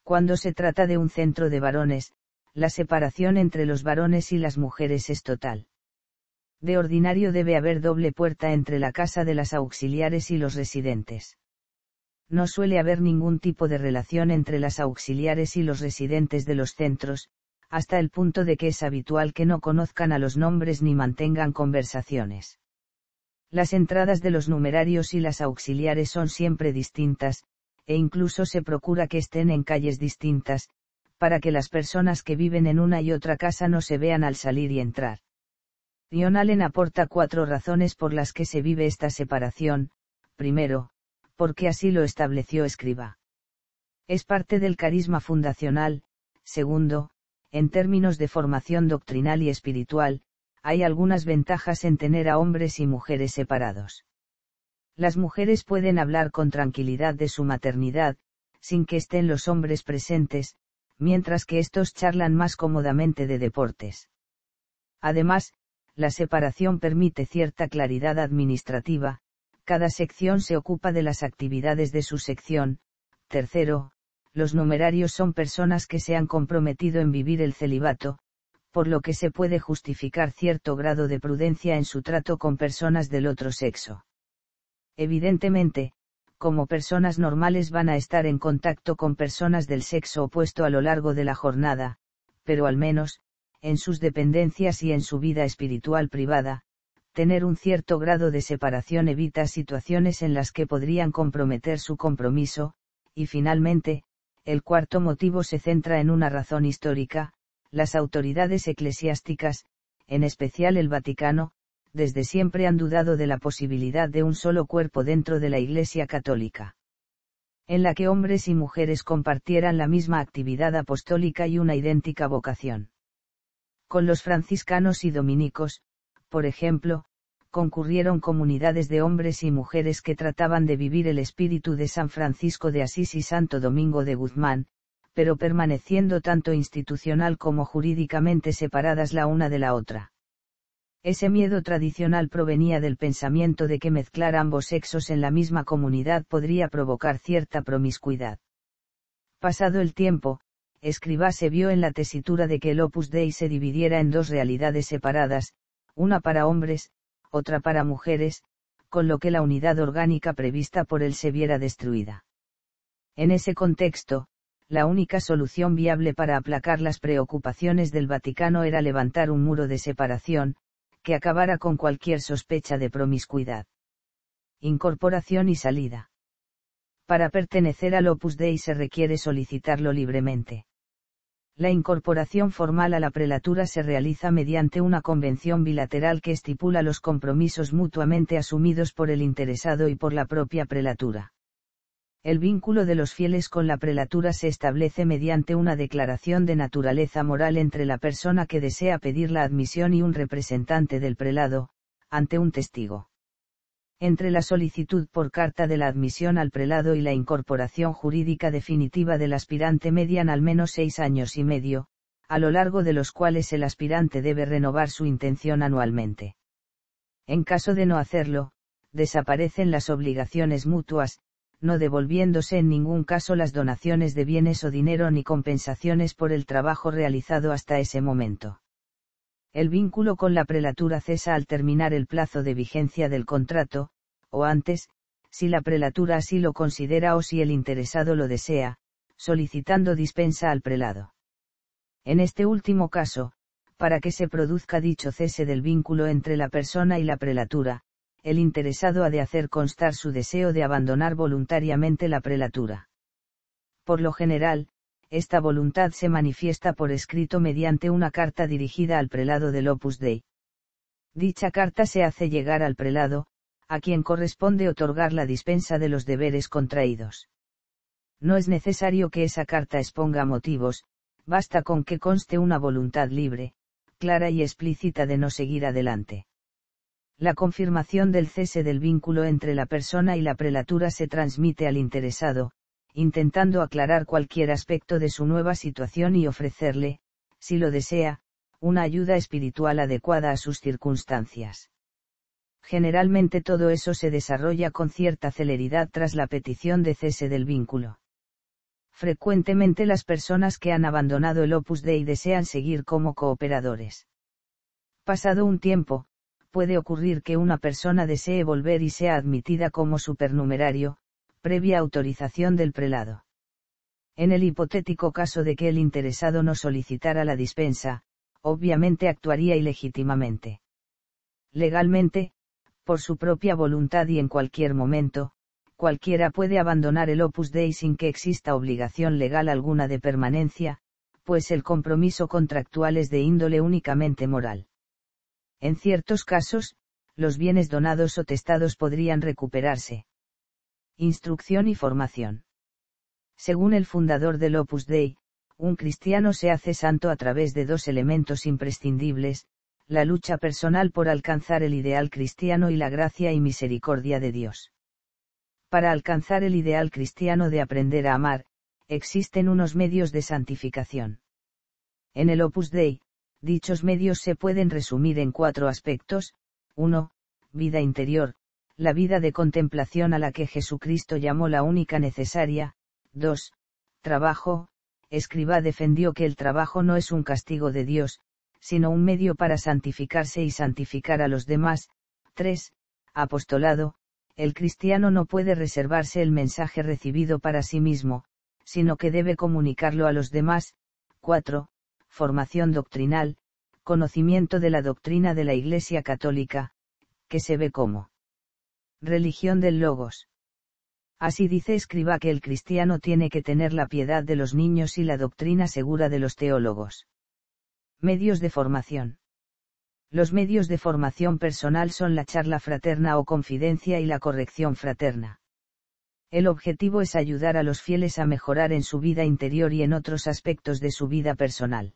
Cuando se trata de un centro de varones, la separación entre los varones y las mujeres es total. De ordinario debe haber doble puerta entre la casa de las auxiliares y los residentes. No suele haber ningún tipo de relación entre las auxiliares y los residentes de los centros, hasta el punto de que es habitual que no conozcan a los nombres ni mantengan conversaciones. Las entradas de los numerarios y las auxiliares son siempre distintas, e incluso se procura que estén en calles distintas, para que las personas que viven en una y otra casa no se vean al salir y entrar. John Allen aporta 4 razones por las que se vive esta separación. Primero, porque así lo estableció Escriba. Es parte del carisma fundacional. Segundo, en términos de formación doctrinal y espiritual, hay algunas ventajas en tener a hombres y mujeres separados. Las mujeres pueden hablar con tranquilidad de su maternidad, sin que estén los hombres presentes, mientras que estos charlan más cómodamente de deportes. Además, la separación permite cierta claridad administrativa, cada sección se ocupa de las actividades de su sección. Tercero, los numerarios son personas que se han comprometido en vivir el celibato, por lo que se puede justificar cierto grado de prudencia en su trato con personas del otro sexo. Evidentemente, como personas normales van a estar en contacto con personas del sexo opuesto a lo largo de la jornada, pero al menos, en sus dependencias y en su vida espiritual privada, tener un cierto grado de separación evita situaciones en las que podrían comprometer su compromiso. Y finalmente, el cuarto motivo se centra en una razón histórica. Las autoridades eclesiásticas, en especial el Vaticano, desde siempre han dudado de la posibilidad de un solo cuerpo dentro de la Iglesia Católica, en la que hombres y mujeres compartieran la misma actividad apostólica y una idéntica vocación. Con los franciscanos y dominicos, por ejemplo, concurrieron comunidades de hombres y mujeres que trataban de vivir el espíritu de San Francisco de Asís y Santo Domingo de Guzmán, pero permaneciendo tanto institucional como jurídicamente separadas la una de la otra. Ese miedo tradicional provenía del pensamiento de que mezclar ambos sexos en la misma comunidad podría provocar cierta promiscuidad. Pasado el tiempo, Escribá se vio en la tesitura de que el Opus Dei se dividiera en 2 realidades separadas, una para hombres, otra para mujeres, con lo que la unidad orgánica prevista por él se viera destruida. En ese contexto, la única solución viable para aplacar las preocupaciones del Vaticano era levantar un muro de separación, que acabara con cualquier sospecha de promiscuidad. Incorporación y salida. Para pertenecer al Opus Dei se requiere solicitarlo libremente. La incorporación formal a la prelatura se realiza mediante una convención bilateral que estipula los compromisos mutuamente asumidos por el interesado y por la propia prelatura. El vínculo de los fieles con la prelatura se establece mediante una declaración de naturaleza moral entre la persona que desea pedir la admisión y un representante del prelado, ante un testigo. Entre la solicitud por carta de la admisión al prelado y la incorporación jurídica definitiva del aspirante median al menos 6 años y medio, a lo largo de los cuales el aspirante debe renovar su intención anualmente. En caso de no hacerlo, desaparecen las obligaciones mutuas, no devolviéndose en ningún caso las donaciones de bienes o dinero ni compensaciones por el trabajo realizado hasta ese momento. El vínculo con la prelatura cesa al terminar el plazo de vigencia del contrato, o antes, si la prelatura así lo considera o si el interesado lo desea, solicitando dispensa al prelado. En este último caso, para que se produzca dicho cese del vínculo entre la persona y la prelatura, el interesado ha de hacer constar su deseo de abandonar voluntariamente la prelatura. Por lo general, esta voluntad se manifiesta por escrito mediante una carta dirigida al prelado del Opus Dei. Dicha carta se hace llegar al prelado, a quien corresponde otorgar la dispensa de los deberes contraídos. No es necesario que esa carta exponga motivos, basta con que conste una voluntad libre, clara y explícita de no seguir adelante. La confirmación del cese del vínculo entre la persona y la prelatura se transmite al interesado, intentando aclarar cualquier aspecto de su nueva situación y ofrecerle, si lo desea, una ayuda espiritual adecuada a sus circunstancias. Generalmente todo eso se desarrolla con cierta celeridad tras la petición de cese del vínculo. Frecuentemente las personas que han abandonado el Opus Dei desean seguir como cooperadores. Pasado un tiempo, puede ocurrir que una persona desee volver y sea admitida como supernumerario, previa autorización del prelado. En el hipotético caso de que el interesado no solicitara la dispensa, obviamente actuaría ilegítimamente. Legalmente, por su propia voluntad y en cualquier momento, cualquiera puede abandonar el Opus Dei sin que exista obligación legal alguna de permanencia, pues el compromiso contractual es de índole únicamente moral. En ciertos casos, los bienes donados o testados podrían recuperarse. Instrucción y formación. Según el fundador del Opus Dei, un cristiano se hace santo a través de dos elementos imprescindibles, la lucha personal por alcanzar el ideal cristiano y la gracia y misericordia de Dios. Para alcanzar el ideal cristiano de aprender a amar, existen unos medios de santificación. En el Opus Dei, dichos medios se pueden resumir en 4 aspectos: 1. Vida interior, la vida de contemplación a la que Jesucristo llamó la única necesaria. 2. Trabajo, Escrivá defendió que el trabajo no es un castigo de Dios, sino un medio para santificarse y santificar a los demás. 3. Apostolado, el cristiano no puede reservarse el mensaje recibido para sí mismo, sino que debe comunicarlo a los demás. 4. Formación doctrinal, conocimiento de la doctrina de la Iglesia Católica, que se ve como religión del Logos. Así dice Escrivá que el cristiano tiene que tener la piedad de los niños y la doctrina segura de los teólogos. Medios de formación. Los medios de formación personal son la charla fraterna o confidencia y la corrección fraterna. El objetivo es ayudar a los fieles a mejorar en su vida interior y en otros aspectos de su vida personal.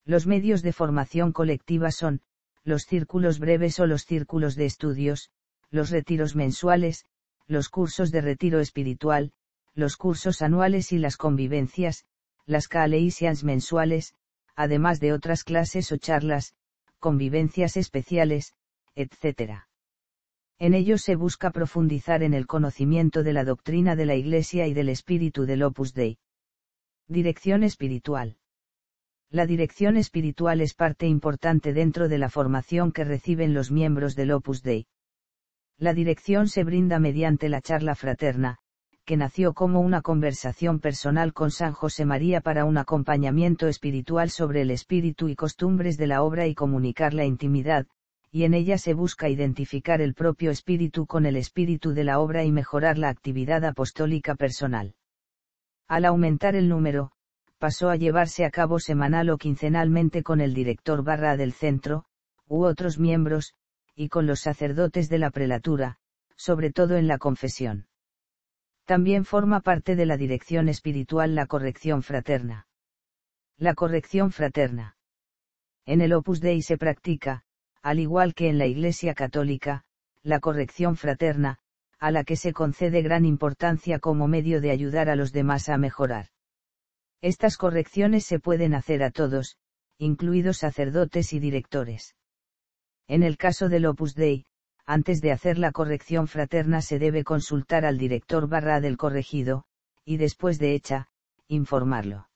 Los medios de formación colectiva son, los círculos breves o los círculos de estudios, los retiros mensuales, los cursos de retiro espiritual, los cursos anuales y las convivencias, las caaleisians mensuales, además de otras clases o charlas, convivencias especiales, etc. En ellos se busca profundizar en el conocimiento de la doctrina de la Iglesia y del espíritu del Opus Dei. Dirección espiritual. La dirección espiritual es parte importante dentro de la formación que reciben los miembros del Opus Dei. La dirección se brinda mediante la charla fraterna, que nació como una conversación personal con San José María para un acompañamiento espiritual sobre el espíritu y costumbres de la obra y comunicar la intimidad, y en ella se busca identificar el propio espíritu con el espíritu de la obra y mejorar la actividad apostólica personal. Al aumentar el número, pasó a llevarse a cabo semanal o quincenalmente con el director del centro, u otros miembros, y con los sacerdotes de la prelatura, sobre todo en la confesión. También forma parte de la dirección espiritual la corrección fraterna. La corrección fraterna. En el Opus Dei se practica, al igual que en la Iglesia Católica, la corrección fraterna, a la que se concede gran importancia como medio de ayudar a los demás a mejorar. Estas correcciones se pueden hacer a todos, incluidos sacerdotes y directores. En el caso del Opus Dei, antes de hacer la corrección fraterna se debe consultar al director del corregido, y después de hecha, informarlo.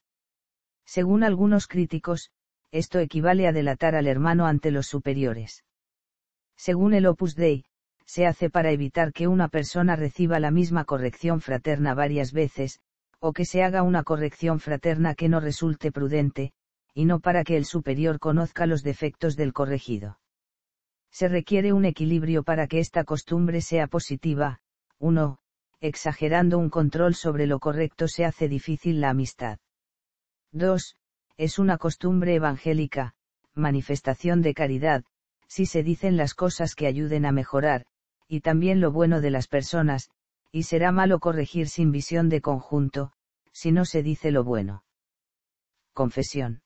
Según algunos críticos, esto equivale a delatar al hermano ante los superiores. Según el Opus Dei, se hace para evitar que una persona reciba la misma corrección fraterna varias veces, o que se haga una corrección fraterna que no resulte prudente, y no para que el superior conozca los defectos del corregido. Se requiere un equilibrio para que esta costumbre sea positiva. 1. Exagerando un control sobre lo correcto se hace difícil la amistad. 2. Es una costumbre evangélica, manifestación de caridad, si se dicen las cosas que ayuden a mejorar, y también lo bueno de las personas, y será malo corregir sin visión de conjunto, si no se dice lo bueno. Confesión.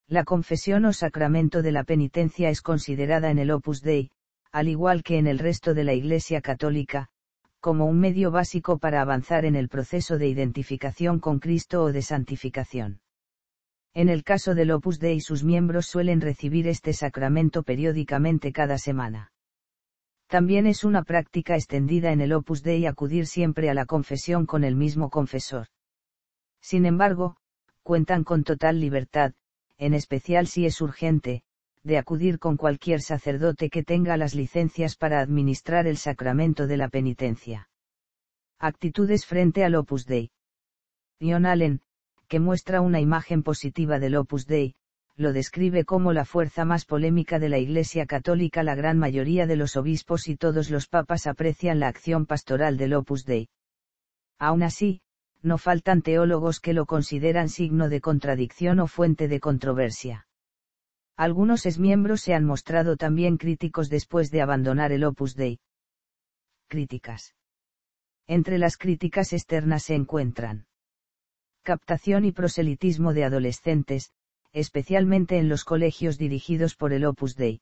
La confesión o sacramento de la penitencia es considerada en el Opus Dei, al igual que en el resto de la Iglesia Católica, como un medio básico para avanzar en el proceso de identificación con Cristo o de santificación. En el caso del Opus Dei, sus miembros suelen recibir este sacramento periódicamente cada semana. También es una práctica extendida en el Opus Dei acudir siempre a la confesión con el mismo confesor. Sin embargo, cuentan con total libertad, en especial si es urgente, de acudir con cualquier sacerdote que tenga las licencias para administrar el sacramento de la penitencia. Actitudes frente al Opus Dei. John Allen, que muestra una imagen positiva del Opus Dei, lo describe como la fuerza más polémica de la Iglesia Católica. La gran mayoría de los obispos y todos los papas aprecian la acción pastoral del Opus Dei. Aún así, no faltan teólogos que lo consideran signo de contradicción o fuente de controversia. Algunos exmiembros se han mostrado también críticos después de abandonar el Opus Dei. Críticas. Entre las críticas externas se encuentran captación y proselitismo de adolescentes, especialmente en los colegios dirigidos por el Opus Dei.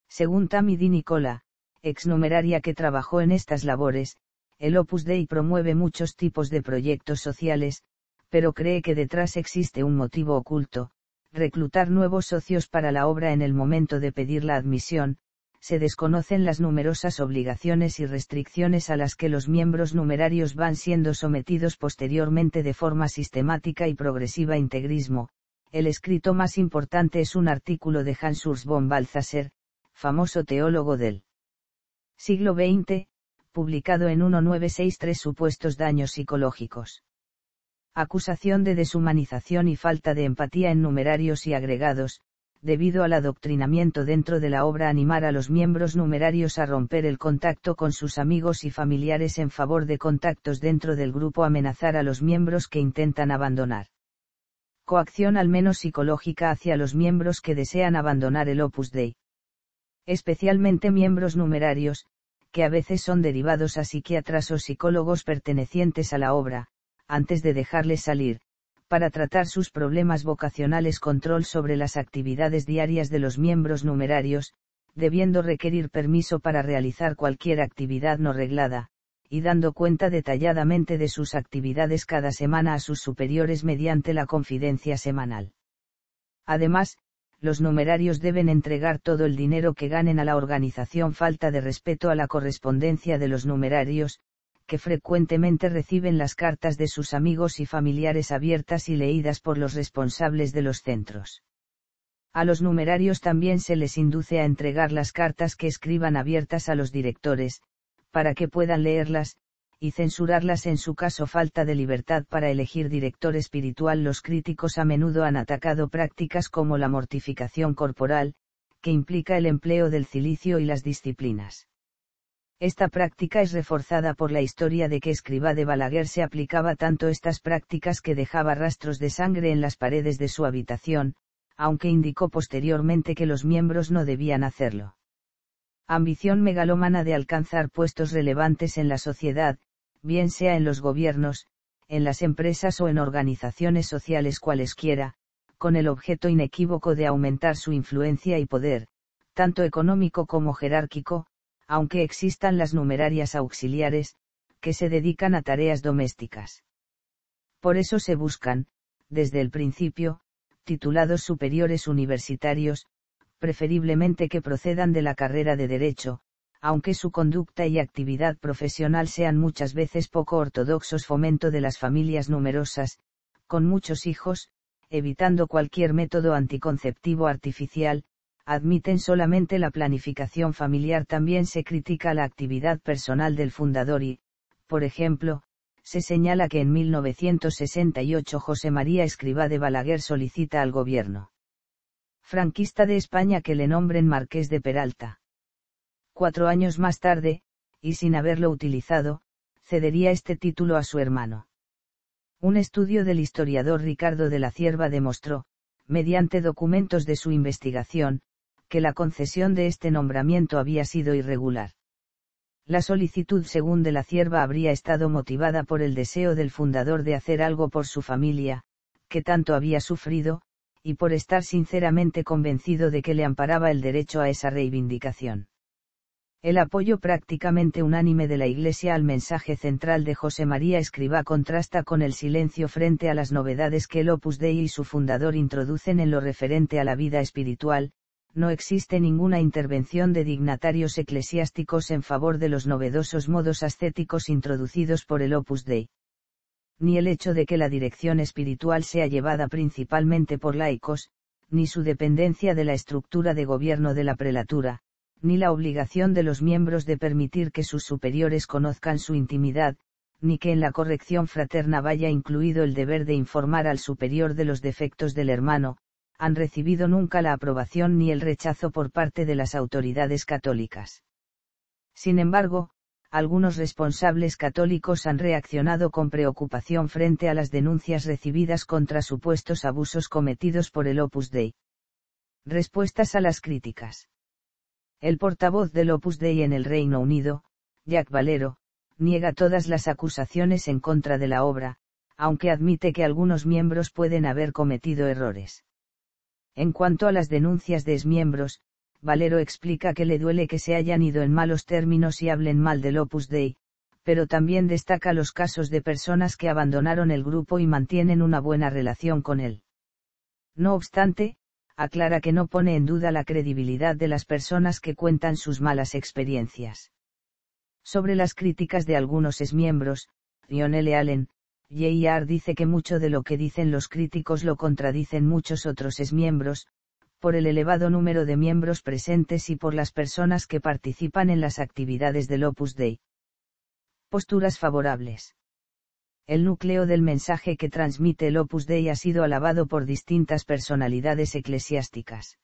Según Tammy Di Nicola, exnumeraria que trabajó en estas labores, el Opus Dei promueve muchos tipos de proyectos sociales, pero cree que detrás existe un motivo oculto: reclutar nuevos socios para la obra en el momento de pedir la admisión. Se desconocen las numerosas obligaciones y restricciones a las que los miembros numerarios van siendo sometidos posteriormente de forma sistemática y progresiva. Integrismo. El escrito más importante es un artículo de Hans Urs von Balthasar, famoso teólogo del siglo XX, publicado en 1963. Supuestos daños psicológicos. Acusación de deshumanización y falta de empatía en numerarios y agregados. Debido al adoctrinamiento dentro de la obra, animar a los miembros numerarios a romper el contacto con sus amigos y familiares en favor de contactos dentro del grupo. Amenazar a los miembros que intentan abandonar. Coacción, al menos psicológica, hacia los miembros que desean abandonar el Opus Dei. Especialmente miembros numerarios, que a veces son derivados a psiquiatras o psicólogos pertenecientes a la obra, antes de dejarles salir, para tratar sus problemas vocacionales. Control sobre las actividades diarias de los miembros numerarios, debiendo requerir permiso para realizar cualquier actividad no reglada, y dando cuenta detalladamente de sus actividades cada semana a sus superiores mediante la confidencia semanal. Además, los numerarios deben entregar todo el dinero que ganen a la organización. Falta de respeto a la correspondencia de los numerarios, que frecuentemente reciben las cartas de sus amigos y familiares abiertas y leídas por los responsables de los centros. A los numerarios también se les induce a entregar las cartas que escriban abiertas a los directores, para que puedan leerlas, y censurarlas en su caso. Falta de libertad para elegir director espiritual. Los críticos a menudo han atacado prácticas como la mortificación corporal, que implica el empleo del cilicio y las disciplinas. Esta práctica es reforzada por la historia de que Escrivá de Balaguer se aplicaba tanto estas prácticas que dejaba rastros de sangre en las paredes de su habitación, aunque indicó posteriormente que los miembros no debían hacerlo. Ambición megalómana de alcanzar puestos relevantes en la sociedad, bien sea en los gobiernos, en las empresas o en organizaciones sociales cualesquiera, con el objeto inequívoco de aumentar su influencia y poder, tanto económico como jerárquico, aunque existan las numerarias auxiliares, que se dedican a tareas domésticas. Por eso se buscan, desde el principio, titulados superiores universitarios, preferiblemente que procedan de la carrera de Derecho, aunque su conducta y actividad profesional sean muchas veces poco ortodoxos. Fomento de las familias numerosas, con muchos hijos, evitando cualquier método anticonceptivo artificial, admiten solamente la planificación familiar. También se critica la actividad personal del fundador y, por ejemplo, se señala que en 1968 José María Escrivá de Balaguer solicita al gobierno franquista de España que le nombren marqués de Peralta. 4 años más tarde, y sin haberlo utilizado, cedería este título a su hermano. Un estudio del historiador Ricardo de la Cierva demostró, mediante documentos de su investigación, que la concesión de este nombramiento había sido irregular. La solicitud, según de la Cierva, habría estado motivada por el deseo del fundador de hacer algo por su familia, que tanto había sufrido, y por estar sinceramente convencido de que le amparaba el derecho a esa reivindicación. El apoyo prácticamente unánime de la Iglesia al mensaje central de José María Escrivá contrasta con el silencio frente a las novedades que el Opus Dei y su fundador introducen en lo referente a la vida espiritual. No existe ninguna intervención de dignatarios eclesiásticos en favor de los novedosos modos ascéticos introducidos por el Opus Dei. Ni el hecho de que la dirección espiritual sea llevada principalmente por laicos, ni su dependencia de la estructura de gobierno de la prelatura, ni la obligación de los miembros de permitir que sus superiores conozcan su intimidad, ni que en la corrección fraterna vaya incluido el deber de informar al superior de los defectos del hermano, han recibido nunca la aprobación ni el rechazo por parte de las autoridades católicas. Sin embargo, algunos responsables católicos han reaccionado con preocupación frente a las denuncias recibidas contra supuestos abusos cometidos por el Opus Dei. Respuestas a las críticas. El portavoz del Opus Dei en el Reino Unido, Jack Valero, niega todas las acusaciones en contra de la obra, aunque admite que algunos miembros pueden haber cometido errores. En cuanto a las denuncias de exmiembros, Valero explica que le duele que se hayan ido en malos términos y hablen mal del Opus Dei, pero también destaca los casos de personas que abandonaron el grupo y mantienen una buena relación con él. No obstante, aclara que no pone en duda la credibilidad de las personas que cuentan sus malas experiencias. Sobre las críticas de algunos exmiembros, Lionel Allen, J.R. dice que mucho de lo que dicen los críticos lo contradicen muchos otros exmiembros, por el elevado número de miembros presentes y por las personas que participan en las actividades del Opus Dei. Posturas favorables. El núcleo del mensaje que transmite el Opus Dei ha sido alabado por distintas personalidades eclesiásticas.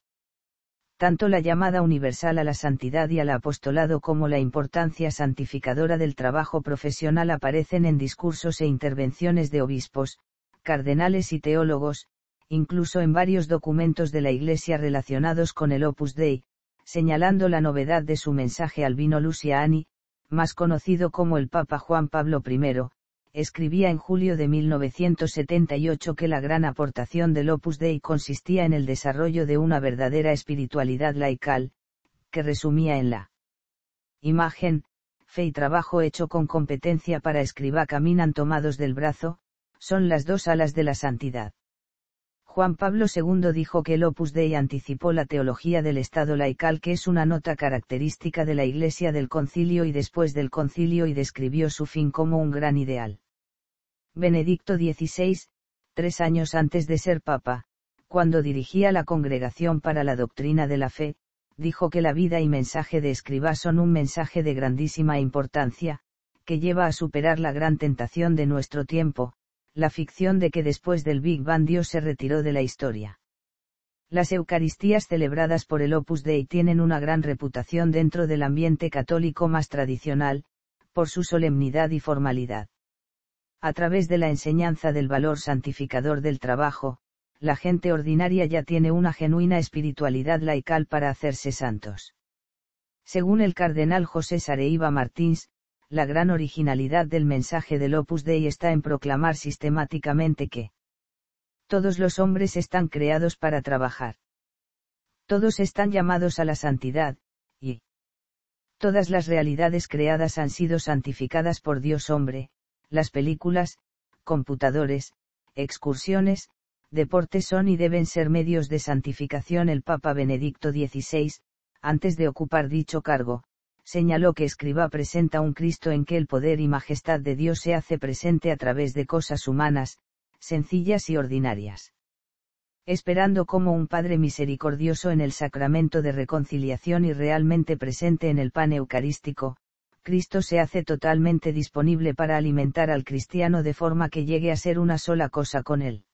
Tanto la llamada universal a la santidad y al apostolado como la importancia santificadora del trabajo profesional aparecen en discursos e intervenciones de obispos, cardenales y teólogos, incluso en varios documentos de la Iglesia relacionados con el Opus Dei, señalando la novedad de su mensaje. Albino Luciani, más conocido como el Papa Juan Pablo I, escribía en julio de 1978 que la gran aportación del Opus Dei consistía en el desarrollo de una verdadera espiritualidad laical, que resumía en la imagen, fe y trabajo hecho con competencia para Escrivá caminan tomados del brazo, son las dos alas de la santidad. Juan Pablo II dijo que el Opus Dei anticipó la teología del Estado laical, que es una nota característica de la Iglesia del Concilio y después del Concilio, y describió su fin como un gran ideal. Benedicto XVI, 3 años antes de ser papa, cuando dirigía la Congregación para la Doctrina de la Fe, dijo que la vida y mensaje de Escrivá son un mensaje de grandísima importancia, que lleva a superar la gran tentación de nuestro tiempo, la ficción de que después del Big Bang Dios se retiró de la historia. Las Eucaristías celebradas por el Opus Dei tienen una gran reputación dentro del ambiente católico más tradicional, por su solemnidad y formalidad. A través de la enseñanza del valor santificador del trabajo, la gente ordinaria ya tiene una genuina espiritualidad laical para hacerse santos. Según el cardenal José Sareiva Martins, la gran originalidad del mensaje del Opus Dei está en proclamar sistemáticamente que todos los hombres están creados para trabajar. Todos están llamados a la santidad, y todas las realidades creadas han sido santificadas por Dios hombre. Las películas, computadores, excursiones, deportes son y deben ser medios de santificación. El Papa Benedicto XVI, antes de ocupar dicho cargo, señaló que Escrivá presenta un Cristo en que el poder y majestad de Dios se hace presente a través de cosas humanas, sencillas y ordinarias. Esperando como un Padre misericordioso en el sacramento de reconciliación y realmente presente en el pan eucarístico, Cristo se hace totalmente disponible para alimentar al cristiano de forma que llegue a ser una sola cosa con él.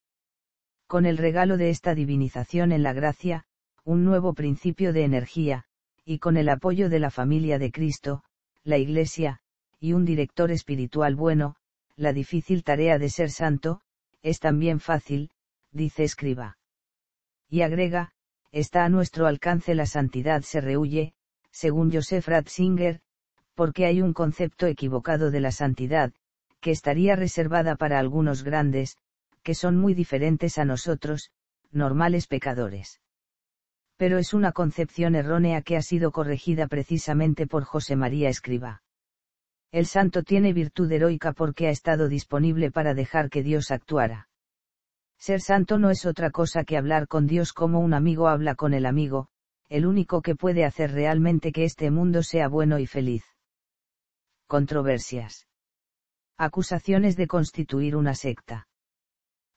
Con el regalo de esta divinización en la gracia, un nuevo principio de energía, y con el apoyo de la familia de Cristo, la Iglesia, y un director espiritual bueno, la difícil tarea de ser santo, es también fácil, dice Escrivá. Y agrega, está a nuestro alcance la santidad se rehuye, según Joseph Ratzinger, porque hay un concepto equivocado de la santidad, que estaría reservada para algunos grandes, que son muy diferentes a nosotros, normales pecadores. Pero es una concepción errónea que ha sido corregida precisamente por José María Escrivá. El santo tiene virtud heroica porque ha estado disponible para dejar que Dios actuara. Ser santo no es otra cosa que hablar con Dios como un amigo habla con el amigo, el único que puede hacer realmente que este mundo sea bueno y feliz. Controversias. Acusaciones de constituir una secta.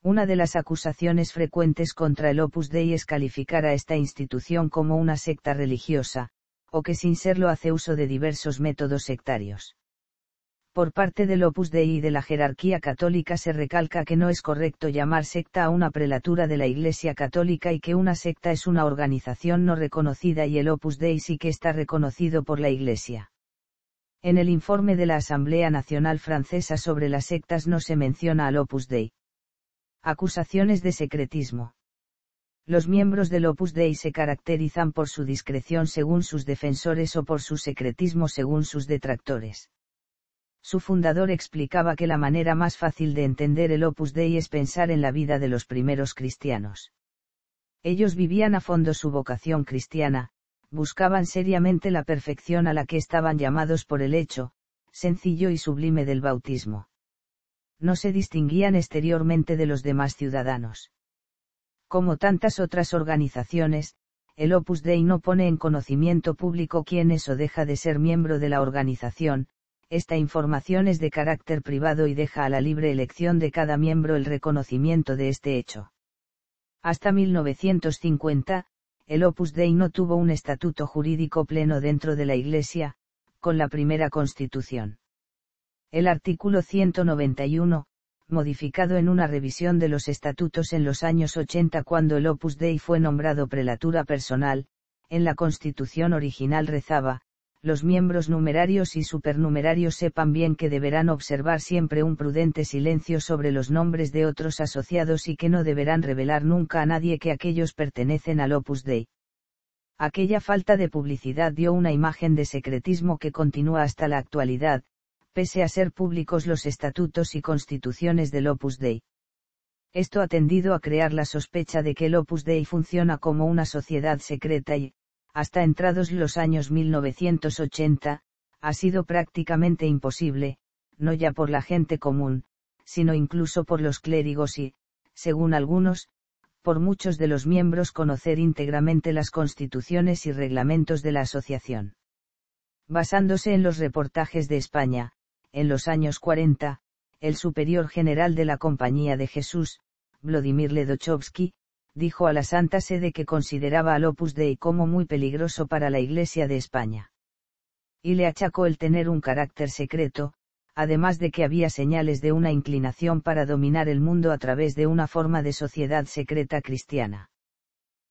Una de las acusaciones frecuentes contra el Opus Dei es calificar a esta institución como una secta religiosa, o que sin serlo hace uso de diversos métodos sectarios. Por parte del Opus Dei y de la jerarquía católica se recalca que no es correcto llamar secta a una prelatura de la Iglesia Católica y que una secta es una organización no reconocida y el Opus Dei sí que está reconocido por la Iglesia. En el informe de la Asamblea Nacional Francesa sobre las sectas no se menciona al Opus Dei. Acusaciones de secretismo. Los miembros del Opus Dei se caracterizan por su discreción según sus defensores o por su secretismo según sus detractores. Su fundador explicaba que la manera más fácil de entender el Opus Dei es pensar en la vida de los primeros cristianos. Ellos vivían a fondo su vocación cristiana, buscaban seriamente la perfección a la que estaban llamados por el hecho, sencillo y sublime del bautismo. No se distinguían exteriormente de los demás ciudadanos. Como tantas otras organizaciones, el Opus Dei no pone en conocimiento público quién es o deja de ser miembro de la organización. Esta información es de carácter privado y deja a la libre elección de cada miembro el reconocimiento de este hecho. Hasta 1950, el Opus Dei no tuvo un estatuto jurídico pleno dentro de la Iglesia, con la primera Constitución. El artículo 191, modificado en una revisión de los estatutos en los años 80 cuando el Opus Dei fue nombrado prelatura personal, en la Constitución original rezaba: los miembros numerarios y supernumerarios sepan bien que deberán observar siempre un prudente silencio sobre los nombres de otros asociados y que no deberán revelar nunca a nadie que aquellos pertenecen al Opus Dei. Aquella falta de publicidad dio una imagen de secretismo que continúa hasta la actualidad, pese a ser públicos los estatutos y constituciones del Opus Dei. Esto ha tendido a crear la sospecha de que el Opus Dei funciona como una sociedad secreta y, hasta entrados los años 1980, ha sido prácticamente imposible, no ya por la gente común, sino incluso por los clérigos y, según algunos, por muchos de los miembros conocer íntegramente las constituciones y reglamentos de la asociación. Basándose en los reportajes de España, en los años 40, el superior general de la Compañía de Jesús, Vladimir Ledochovsky, dijo a la Santa Sede que consideraba al Opus Dei como muy peligroso para la Iglesia de España. Y le achacó el tener un carácter secreto, además de que había señales de una inclinación para dominar el mundo a través de una forma de sociedad secreta cristiana.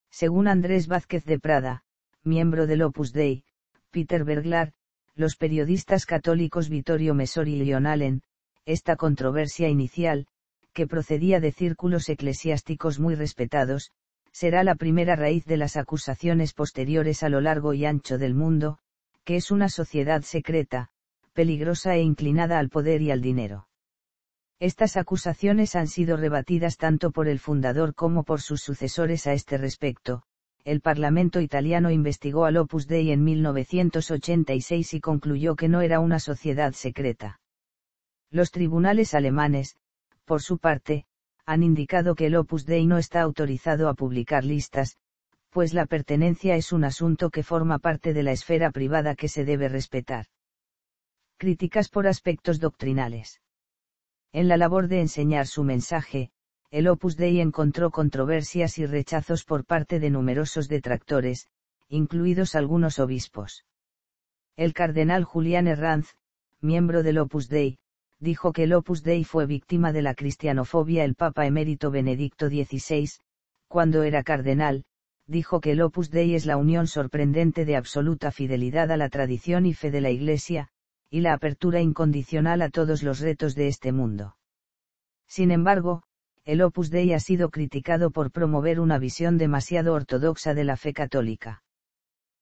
Según Andrés Vázquez de Prada, miembro del Opus Dei, Peter Berglar, los periodistas católicos Vittorio Messori y John Allen, esta controversia inicial, que procedía de círculos eclesiásticos muy respetados, será la primera raíz de las acusaciones posteriores a lo largo y ancho del mundo, que es una sociedad secreta, peligrosa e inclinada al poder y al dinero. Estas acusaciones han sido rebatidas tanto por el fundador como por sus sucesores a este respecto. El Parlamento italiano investigó al Opus Dei en 1986 y concluyó que no era una sociedad secreta. Los tribunales alemanes, por su parte, han indicado que el Opus Dei no está autorizado a publicar listas, pues la pertenencia es un asunto que forma parte de la esfera privada que se debe respetar. Críticas por aspectos doctrinales. En la labor de enseñar su mensaje, el Opus Dei encontró controversias y rechazos por parte de numerosos detractores, incluidos algunos obispos. El cardenal Julián Herranz, miembro del Opus Dei, dijo que el Opus Dei fue víctima de la cristianofobia. El Papa emérito Benedicto XVI, cuando era cardenal, dijo que el Opus Dei es la unión sorprendente de absoluta fidelidad a la tradición y fe de la Iglesia, y la apertura incondicional a todos los retos de este mundo. Sin embargo, el Opus Dei ha sido criticado por promover una visión demasiado ortodoxa de la fe católica.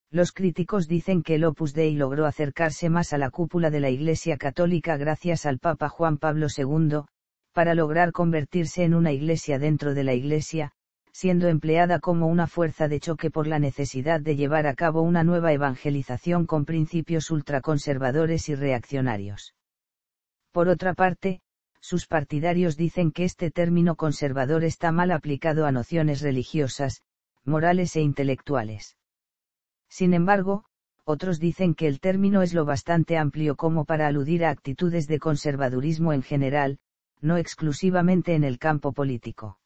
Los críticos dicen que el Opus Dei logró acercarse más a la cúpula de la Iglesia Católica gracias al Papa Juan Pablo II, para lograr convertirse en una iglesia dentro de la Iglesia, siendo empleada como una fuerza de choque por la necesidad de llevar a cabo una nueva evangelización con principios ultraconservadores y reaccionarios. Por otra parte, sus partidarios dicen que este término conservador está mal aplicado a nociones religiosas, morales e intelectuales. Sin embargo, otros dicen que el término es lo bastante amplio como para aludir a actitudes de conservadurismo en general, no exclusivamente en el campo político.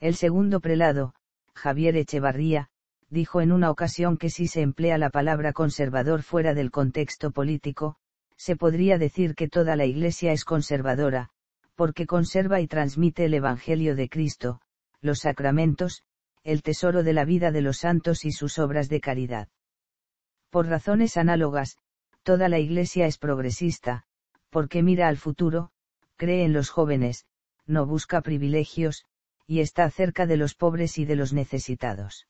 El segundo prelado, Javier Echevarría, dijo en una ocasión que si se emplea la palabra conservador fuera del contexto político, se podría decir que toda la Iglesia es conservadora, porque conserva y transmite el Evangelio de Cristo, los sacramentos, el tesoro de la vida de los santos y sus obras de caridad. Por razones análogas, toda la Iglesia es progresista, porque mira al futuro, cree en los jóvenes, no busca privilegios, y está cerca de los pobres y de los necesitados.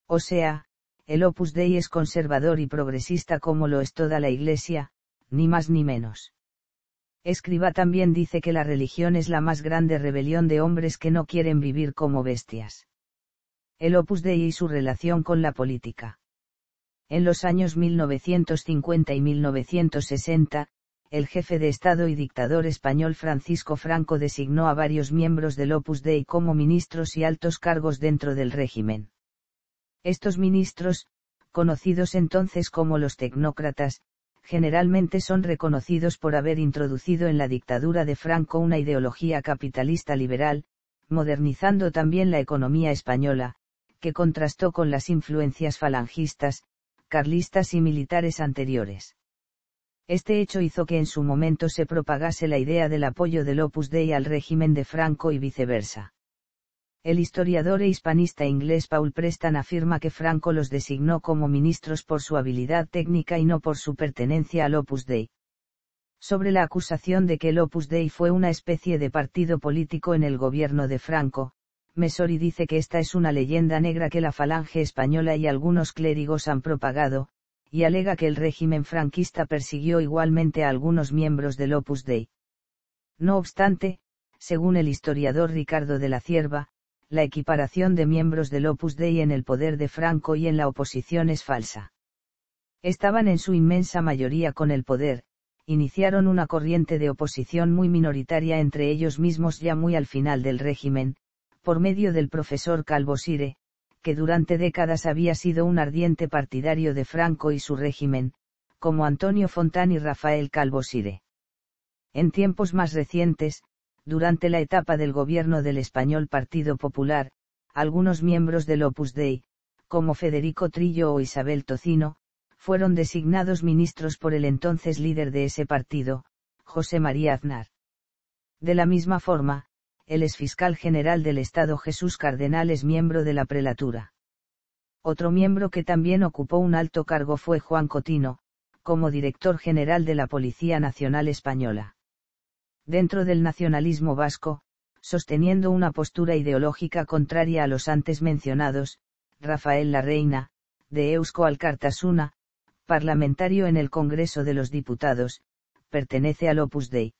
O sea, el Opus Dei es conservador y progresista como lo es toda la Iglesia, ni más ni menos. Escrivá también dice que la religión es la más grande rebelión de hombres que no quieren vivir como bestias. El Opus Dei y su relación con la política. En los años 1950 y 1960, el jefe de Estado y dictador español Francisco Franco designó a varios miembros del Opus Dei como ministros y altos cargos dentro del régimen. Estos ministros, conocidos entonces como los tecnócratas, generalmente son reconocidos por haber introducido en la dictadura de Franco una ideología capitalista liberal, modernizando también la economía española, que contrastó con las influencias falangistas, carlistas y militares anteriores. Este hecho hizo que en su momento se propagase la idea del apoyo del Opus Dei al régimen de Franco y viceversa. El historiador e hispanista inglés Paul Preston afirma que Franco los designó como ministros por su habilidad técnica y no por su pertenencia al Opus Dei. Sobre la acusación de que el Opus Dei fue una especie de partido político en el gobierno de Franco, Messori dice que esta es una leyenda negra que la falange española y algunos clérigos han propagado, y alega que el régimen franquista persiguió igualmente a algunos miembros del Opus Dei. No obstante, según el historiador Ricardo de la Cierva, la equiparación de miembros del Opus Dei en el poder de Franco y en la oposición es falsa. Estaban en su inmensa mayoría con el poder, iniciaron una corriente de oposición muy minoritaria entre ellos mismos ya muy al final del régimen, por medio del profesor Calvo Sire, que durante décadas había sido un ardiente partidario de Franco y su régimen, como Antonio Fontán y Rafael Calvo Sire. En tiempos más recientes, durante la etapa del gobierno del español Partido Popular, algunos miembros del Opus Dei, como Federico Trillo o Isabel Tocino, fueron designados ministros por el entonces líder de ese partido, José María Aznar. De la misma forma, el exfiscal general del Estado Jesús Cardenal es miembro de la prelatura. Otro miembro que también ocupó un alto cargo fue Juan Cotino, como director general de la Policía Nacional Española. Dentro del nacionalismo vasco, sosteniendo una postura ideológica contraria a los antes mencionados, Rafael Larreina, de Eusko Alkartasuna, parlamentario en el Congreso de los Diputados, pertenece al Opus Dei.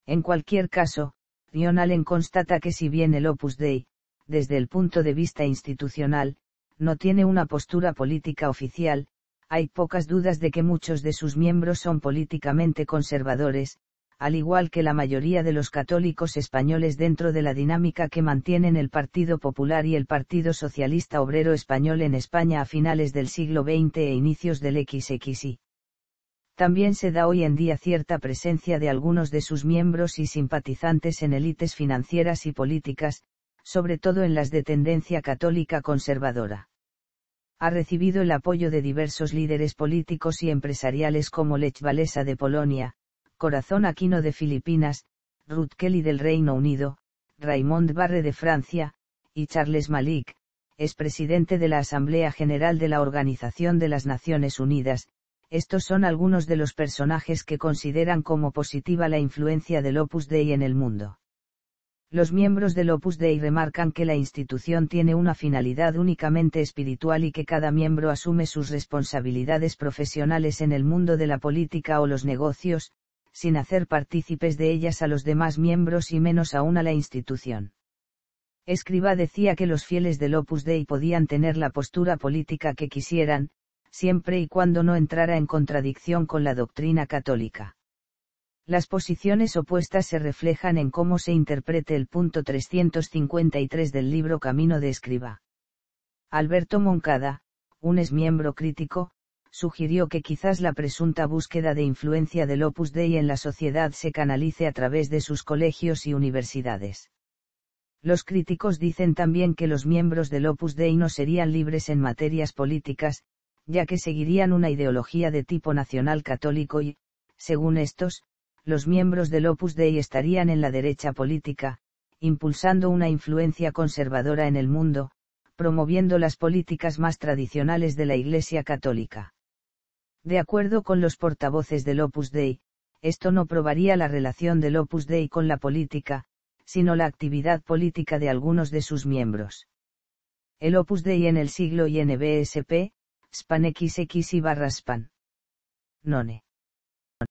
En cualquier caso, Jon Allen constata que si bien el Opus Dei, desde el punto de vista institucional, no tiene una postura política oficial, hay pocas dudas de que muchos de sus miembros son políticamente conservadores, al igual que la mayoría de los católicos españoles dentro de la dinámica que mantienen el Partido Popular y el Partido Socialista Obrero Español en España a finales del siglo XX e inicios del XXI. También se da hoy en día cierta presencia de algunos de sus miembros y simpatizantes en élites financieras y políticas, sobre todo en las de tendencia católica conservadora. Ha recibido el apoyo de diversos líderes políticos y empresariales como Lech Walesa de Polonia, Corazón Aquino de Filipinas, Ruth Kelly del Reino Unido, Raymond Barre de Francia, y Charles Malik, expresidente de la Asamblea General de la Organización de las Naciones Unidas. Estos son algunos de los personajes que consideran como positiva la influencia del Opus Dei en el mundo. Los miembros del Opus Dei remarcan que la institución tiene una finalidad únicamente espiritual y que cada miembro asume sus responsabilidades profesionales en el mundo de la política o los negocios, sin hacer partícipes de ellas a los demás miembros y menos aún a la institución. Escrivá decía que los fieles del Opus Dei podían tener la postura política que quisieran, siempre y cuando no entrara en contradicción con la doctrina católica. Las posiciones opuestas se reflejan en cómo se interprete el punto 353 del libro Camino de Escrivá. Alberto Moncada, un exmiembro crítico, sugirió que quizás la presunta búsqueda de influencia del Opus Dei en la sociedad se canalice a través de sus colegios y universidades. Los críticos dicen también que los miembros del Opus Dei no serían libres en materias políticas, ya que seguirían una ideología de tipo nacional católico y, según estos, los miembros del Opus Dei estarían en la derecha política, impulsando una influencia conservadora en el mundo, promoviendo las políticas más tradicionales de la Iglesia católica. De acuerdo con los portavoces del Opus Dei, esto no probaría la relación del Opus Dei con la política, sino la actividad política de algunos de sus miembros. El Opus Dei en el siglo INBSP, SPAN XX y /SPAN. None.